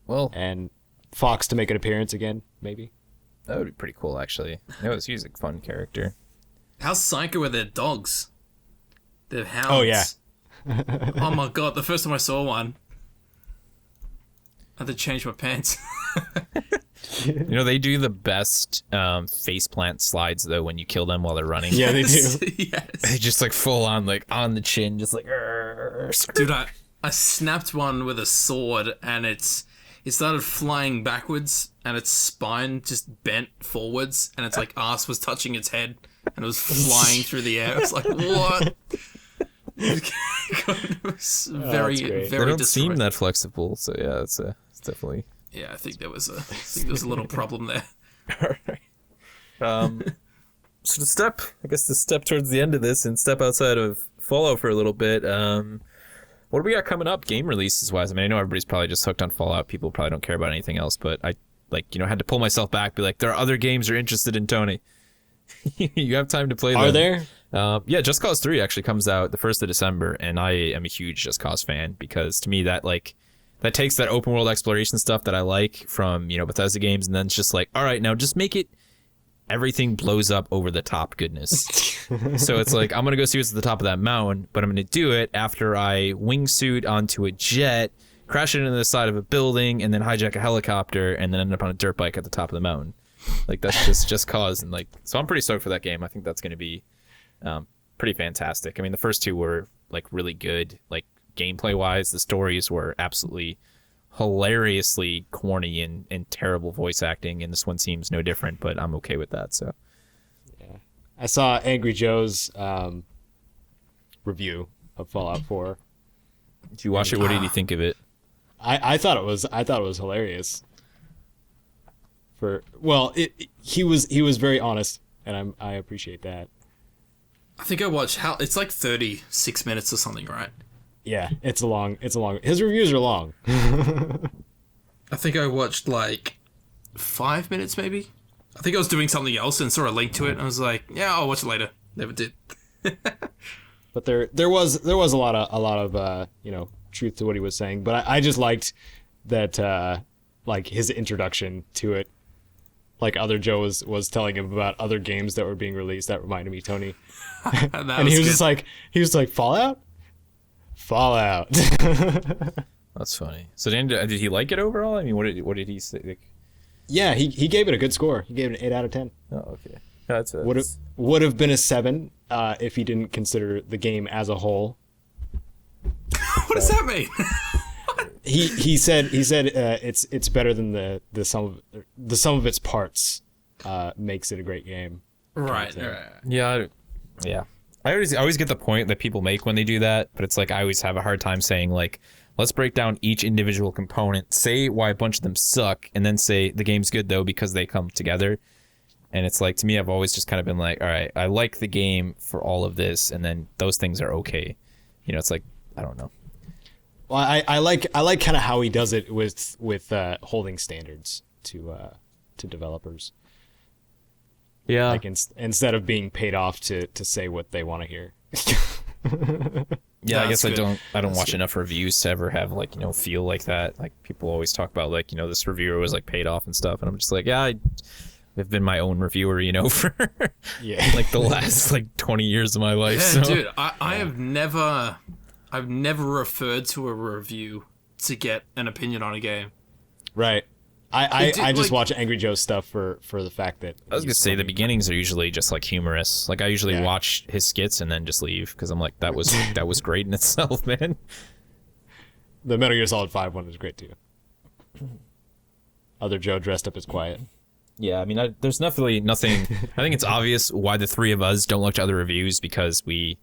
Well, And Fox to make an appearance again, maybe. that would be pretty cool, actually. He's a fun character. How psycho are their dogs? They're hounds. Oh, yeah. Oh my god, the first time I saw one, I had to change my pants. You know, they do the best faceplant slides though when you kill them while they're running. Yeah, they do. Yes. They just like full on like on the chin, just like. Dude, I snapped one with a sword, and it started flying backwards, and its spine just bent forwards, and its like ass was touching its head, and it was flying through the air. I was like, what? It was very, great. They very don't seem disarray. that flexible, so yeah, it's definitely. Yeah, I think there was a little problem there. So the step towards the end of this and step outside of Fallout for a little bit. What do we got coming up game releases wise? I mean, I know everybody's probably just hooked on Fallout. People probably don't care about anything else, but I had to pull myself back, be like, there are other games you're interested in, Tony. You have time to play them. Are there? Yeah, Just Cause 3 actually comes out the 1st of December, and I am a huge Just Cause fan because to me that takes that open world exploration stuff that I like from, Bethesda games, and then it's just like, all right, now just make it everything blows up over the top goodness. So it's like, I'm going to go see what's at the top of that mountain, but I'm going to do it after I wingsuit onto a jet, crash it into the side of a building, and then hijack a helicopter, and then end up on a dirt bike at the top of the mountain. Like, that's just Cause. And so I'm pretty stoked for that game. I think that's going to be pretty fantastic. I mean, the first two were like really good, like gameplay wise. The stories were absolutely hilariously corny and terrible voice acting, and this one seems no different, but I'm okay with that. So I saw Angry Joe's review of Fallout 4. did you watch it? What did you think of it? I thought it was hilarious. He was very honest, and I appreciate that. I think I watched it's like 36 minutes or something, right? Yeah, it's a long. His reviews are long. I think I watched like 5 minutes, maybe. I think I was doing something else and saw a link to it, and I was like, "Yeah, I'll watch it later." Never did. But there was a lot of truth to what he was saying. But I just liked that like his introduction to it. Like other Joe was telling him about other games that were being released. That reminded me, Tony. And he was like Fallout. That's funny. So did he like it overall? I mean, what did he say? Like, Yeah, he gave it a good score. He gave it an 8 out of 10. oh, okay. That's Would have been a 7 if he didn't consider the game as a whole. What does that mean? He said it's better than the sum of its parts makes it a great game. Right. Yeah. I always get the point that people make when they do that, but it's like I always have a hard time saying like, let's break down each individual component, say why a bunch of them suck, and then say the game's good though because they come together. And it's like, to me, I've always just kind of been like, all right, I like the game for all of this, and then those things are okay. It's like, I don't know. Well, I like kind of how he does it with holding standards to developers. Yeah. Like instead of being paid off to say what they want to hear. Yeah, I guess That's good. I don't watch enough reviews to ever have like, feel like that. Like people always talk about like, this reviewer was like paid off and stuff. And I'm just like, yeah, I've been my own reviewer, for like the last like 20 years of my life. Yeah, so. dude, I've never referred to a review to get an opinion on a game. Right. I just like- watch Angry Joe stuff for the fact that I was gonna say the beginnings are usually just like humorous. Like I usually watch his skits and then just leave because I'm like that was great in itself, man. The Metal Gear Solid 5 one is great too. Other Joe dressed up as Quiet. Yeah, I mean, there's definitely nothing. I think it's obvious why the three of us don't look to other reviews because we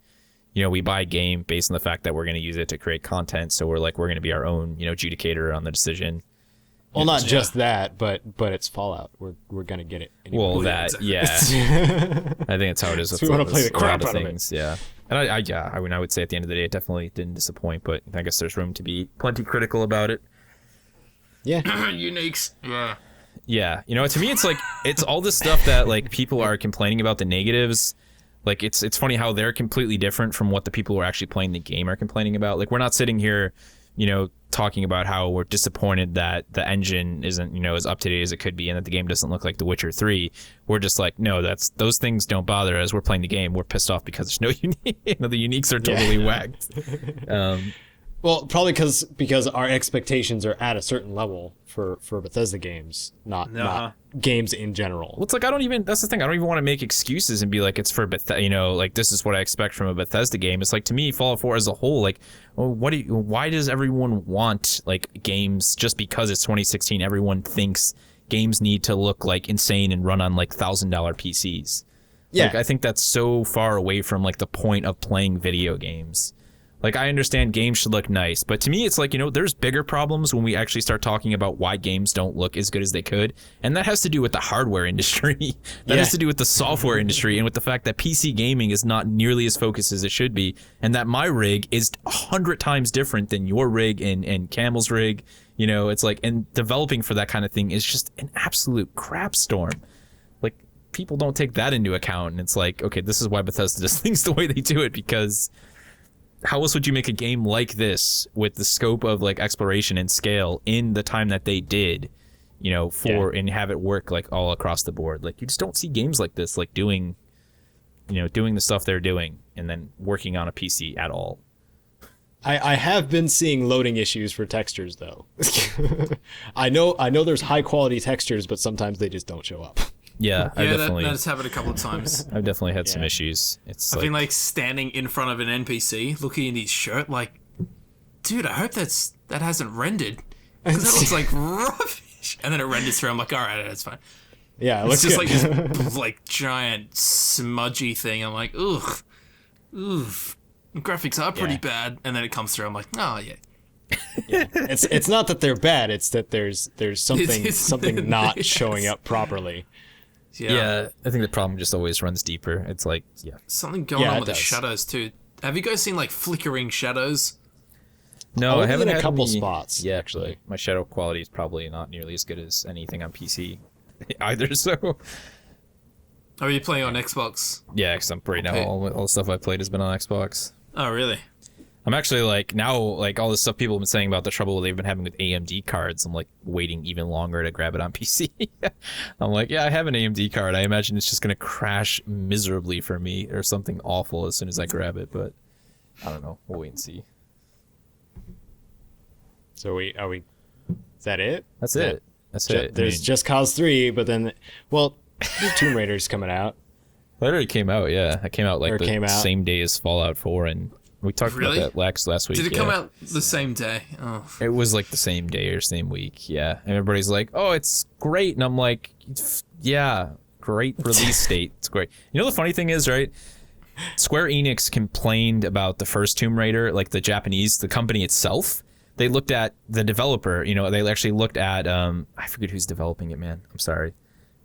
buy a game based on the fact that we're going to use it to create content. So we're going to be our own, adjudicator on the decision. Well, not just that, but it's Fallout. We're gonna get it. Anyway. Well, exactly. yeah. I think that's how it is. So we want to play the a lot crap of out of things. Yeah, and I mean, I would say at the end of the day, it definitely didn't disappoint. But I guess there's room to be plenty critical about it. Yeah. Uniques. Yeah. Yeah, to me, it's like it's all this stuff that like people are complaining about the negatives. Like it's funny how they're completely different from what the people who are actually playing the game are complaining about. Like we're not sitting here, talking about how we're disappointed that the engine isn't, as up to date as it could be and that the game doesn't look like The Witcher 3. We're just like, no, those things don't bother us. We're playing the game. We're pissed off because there's no unique. The uniques are totally whacked. Well, probably because our expectations are at a certain level for Bethesda games, not games in general. Well, it's like that's the thing. I don't even want to make excuses and be like, it's for Bethesda, like this is what I expect from a Bethesda game. It's like, to me, Fallout 4 as a whole, like, well, why does everyone want like games just because it's 2016? Everyone thinks games need to look like insane and run on like $1,000 PCs. Yeah. Like, I think that's so far away from like the point of playing video games. Like, I understand games should look nice, but to me, it's like, there's bigger problems when we actually start talking about why games don't look as good as they could. And that has to do with the hardware industry. That has to do with the software industry and with the fact that PC gaming is not nearly as focused as it should be. And that my rig is 100 times different than your rig and Camel's rig. It's like, and developing for that kind of thing is just an absolute crap storm. Like, people don't take that into account. And it's like, okay, this is why Bethesda does things the way they do it, because how else would you make a game like this with the scope of like exploration and scale in the time that they did, and have it work like all across the board? Like, you just don't see games like this, like doing the stuff they're doing and then working on a PC at all. I have been seeing loading issues for textures though. I know there's high quality textures, but sometimes they just don't show up. Yeah, that has happened a couple of times. I've definitely had some issues. I've been like standing in front of an NPC, looking at his shirt, like, dude, I hope that hasn't rendered, because that looks like rubbish. And then it renders through. I'm like, all right, that's fine. Yeah, it it's looks just good. like this like giant smudgy thing. I'm like, ugh. The graphics are pretty bad, and then it comes through. I'm like, oh yeah. Yeah. It's not that they're bad. It's that there's something not showing up properly. Yeah, I think the problem just always runs deeper. It's like, something going on with the shadows too. Have you guys seen like flickering shadows? No, I haven't in had a couple any spots. Yeah, actually, my shadow quality is probably not nearly as good as anything on PC either. So, are you playing on Xbox? Yeah, because right now all the stuff I played has been on Xbox. Oh, really? I'm actually like now, like all the stuff people have been saying about the trouble they've been having with AMD cards. I'm like waiting even longer to grab it on PC. I'm like, yeah, I have an AMD card. I imagine it's just gonna crash miserably for me or something awful as soon as I grab it. But I don't know. We'll wait and see. So is that it? That's it. That's it. There's Just Cause 3, but then, Tomb Raider's coming out. That already came out. Yeah, that came out like the same day as Fallout 4 and. We talked about that last week. Did it come out the same day? Oh. It was like the same day or same week, yeah. And everybody's like, oh, it's great. And I'm like, yeah, great release date. It's great. The funny thing is, right? Square Enix complained about the first Tomb Raider, like the company itself. They looked at the developer, they actually looked at, I forget who's developing it, man. I'm sorry.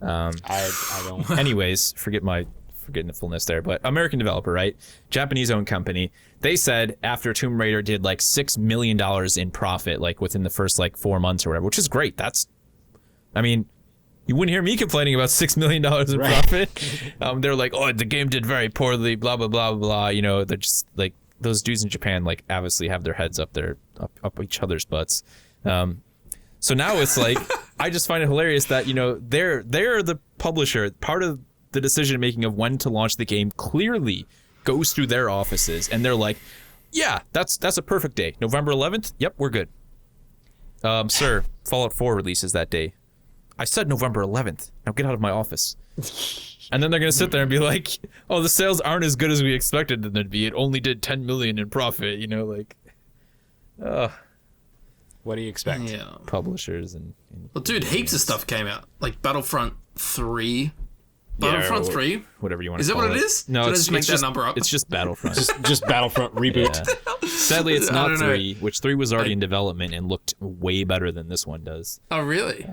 I don't. Anyways, forgetting the fullness there, but American developer, right? Japanese owned company. They said after Tomb Raider did like $6 million in profit, like within the first like 4 months or whatever, which is great. You wouldn't hear me complaining about $6 million in profit. They're like, oh, the game did very poorly, blah, blah, blah, blah. They're just like, those dudes in Japan, like obviously have their heads up up each other's butts. So now it's like, I just find it hilarious that, they're the publisher. Part of the decision making of when to launch the game clearly goes through their offices, and they're like, yeah, that's a perfect day. November 11th? Yep, we're good. Sir, Fallout 4 releases that day. I said November 11th. Now get out of my office. And then they're going to sit there and be like, oh, the sales aren't as good as we expected them to be. It only did $10 million in profit, What do you expect? Yeah. Publishers and well, dude, heaps of stuff came out. Like Battlefront 3. Battlefront 3? Whatever you want to call it. Is that what it is? No, Did I just make that number up? It's just Battlefront. just Battlefront reboot. Yeah. Sadly, it's not 3, which 3 was already in development and looked way better than this one does. Oh, really?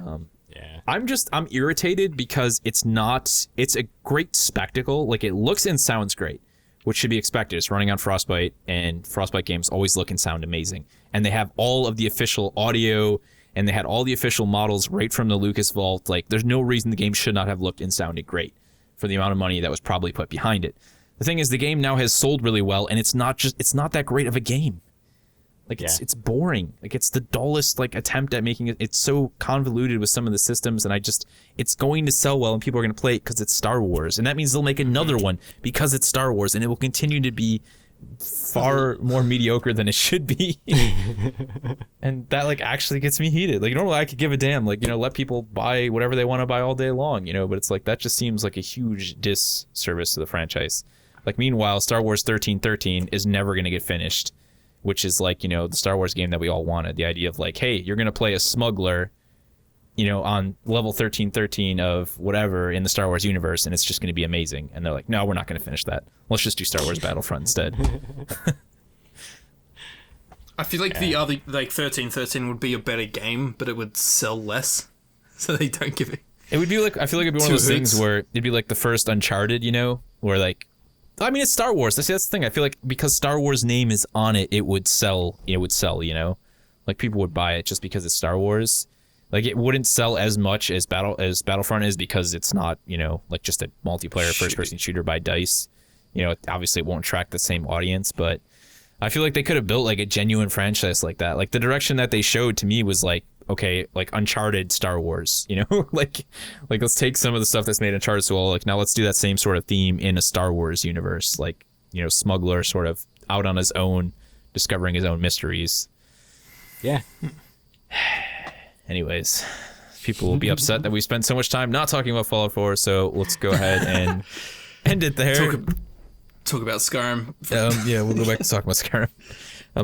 Yeah. I'm irritated because it's a great spectacle. Like, it looks and sounds great, which should be expected. It's running on Frostbite, and Frostbite games always look and sound amazing. And they have all of the official audio, and they had all the official models right from the Lucas Vault. Like, there's no reason the game should not have looked and sounded great for the amount of money that was probably put behind it. The thing is, the game now has sold really well, and it's not that great of a game. Like, it's boring. Like, it's the dullest, like, attempt at making it. It's so convoluted with some of the systems, and it's going to sell well, and people are going to play it because it's Star Wars. And that means they'll make another one because it's Star Wars, and it will continue to be far more mediocre than it should be. And that like actually gets me heated. Like normally I could give a damn, like, you know, let people buy whatever they want to buy all day long, you know, but it's like that just seems like a huge disservice to the franchise. Like meanwhile, Star Wars 1313 is never going to get finished, which is like, you know, the Star Wars game that we all wanted. The idea of like, hey, you're going to play a smuggler, you know, on level 1313 of whatever in the Star Wars universe, and it's just going to be amazing. And they're like, no, we're not going to finish that. Let's just do Star Wars Battlefront instead. I feel like the other, like 1313 would be a better game, but it would sell less, so they don't give it. It would be like, I feel like it'd be one of those things where it'd be like the first Uncharted, you know, where like, I mean, it's Star Wars. That's the thing. I feel like because Star Wars name is on it, it would sell. It would sell, you know, like people would buy it just because it's Star Wars. Like it wouldn't sell as much as Battlefront is because it's not, you know, like just a multiplayer first-person shooter by DICE. You know, obviously it won't attract the same audience, but I feel like they could have built like a genuine franchise like that. Like the direction that they showed to me was like, okay, like Uncharted Star Wars, you know, like let's take some of the stuff that's made Uncharted so well, like now let's do that same sort of theme in a Star Wars universe, like, you know, smuggler sort of out on his own, discovering his own mysteries. Yeah. Anyways, people will be upset that we spent so much time not talking about Fallout 4, so let's go ahead and end it there. Talk about Skyrim. Yeah, we'll go back to talking about Skyrim.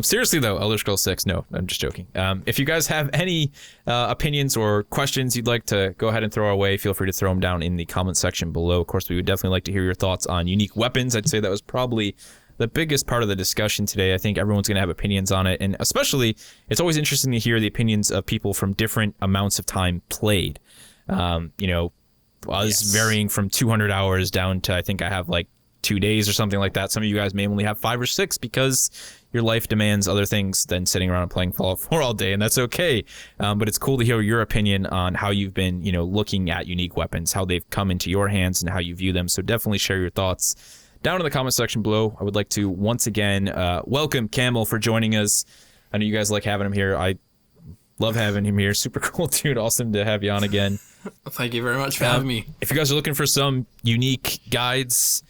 Seriously though, Elder Scrolls 6, no, I'm just joking. If you guys have any opinions or questions you'd like to go ahead and throw our way, feel free to throw them down in the comment section below. Of course, we would definitely like to hear your thoughts on unique weapons. I'd say that was probably the biggest part of the discussion today. I think everyone's going to have opinions on it, and especially it's always interesting to hear the opinions of people from different amounts of time played. You know, us varying from 200 hours down to I think I have like 2 days or something like that. Some of you guys may only have 5 or 6 because your life demands other things than sitting around and playing Fallout 4 all day, and that's okay. But it's cool to hear your opinion on how you've been, you know, looking at unique weapons, how they've come into your hands, and how you view them. So definitely share your thoughts down in the comment section below. I would like to once again welcome Camel for joining us. I know you guys like having him here. I love having him here. Super cool dude. Awesome to have you on again. Thank you very much for having me. If you guys are looking for some unique guides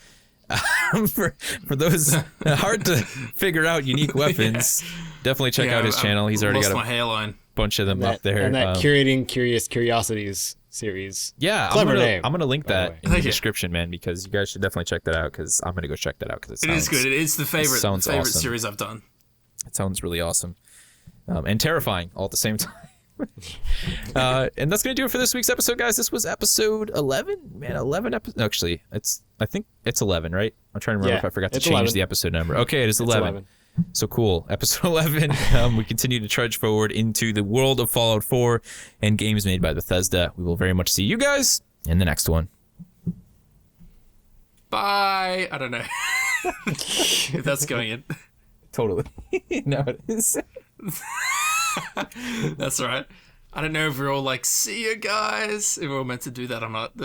for those hard to figure out unique weapons, definitely check out his channel. He's already got my hairline. Bunch of them up there. And that Curating Curious Curiosities series. Yeah, Clever name. I'm gonna link that in the Thank you. description, man, because you guys should definitely check that out, because I'm gonna go check that out because It is good. It is the favorite awesome. series I've done. It sounds really awesome, and terrifying all at the same time. And that's gonna do it for this week's episode, guys. This was episode 11. Man, 11 episodes. Actually, I think it's 11, right? I'm trying to remember if I forgot to change 11. the episode number. Okay, it is 11. So cool. Episode 11. We continue to trudge forward into the world of Fallout 4 and games made by Bethesda. We will very much see you guys in the next one. Bye. I don't know if that's going in. Totally. No, it is. That's right. I don't know if we're all like, see you guys. If we're all meant to do that or not.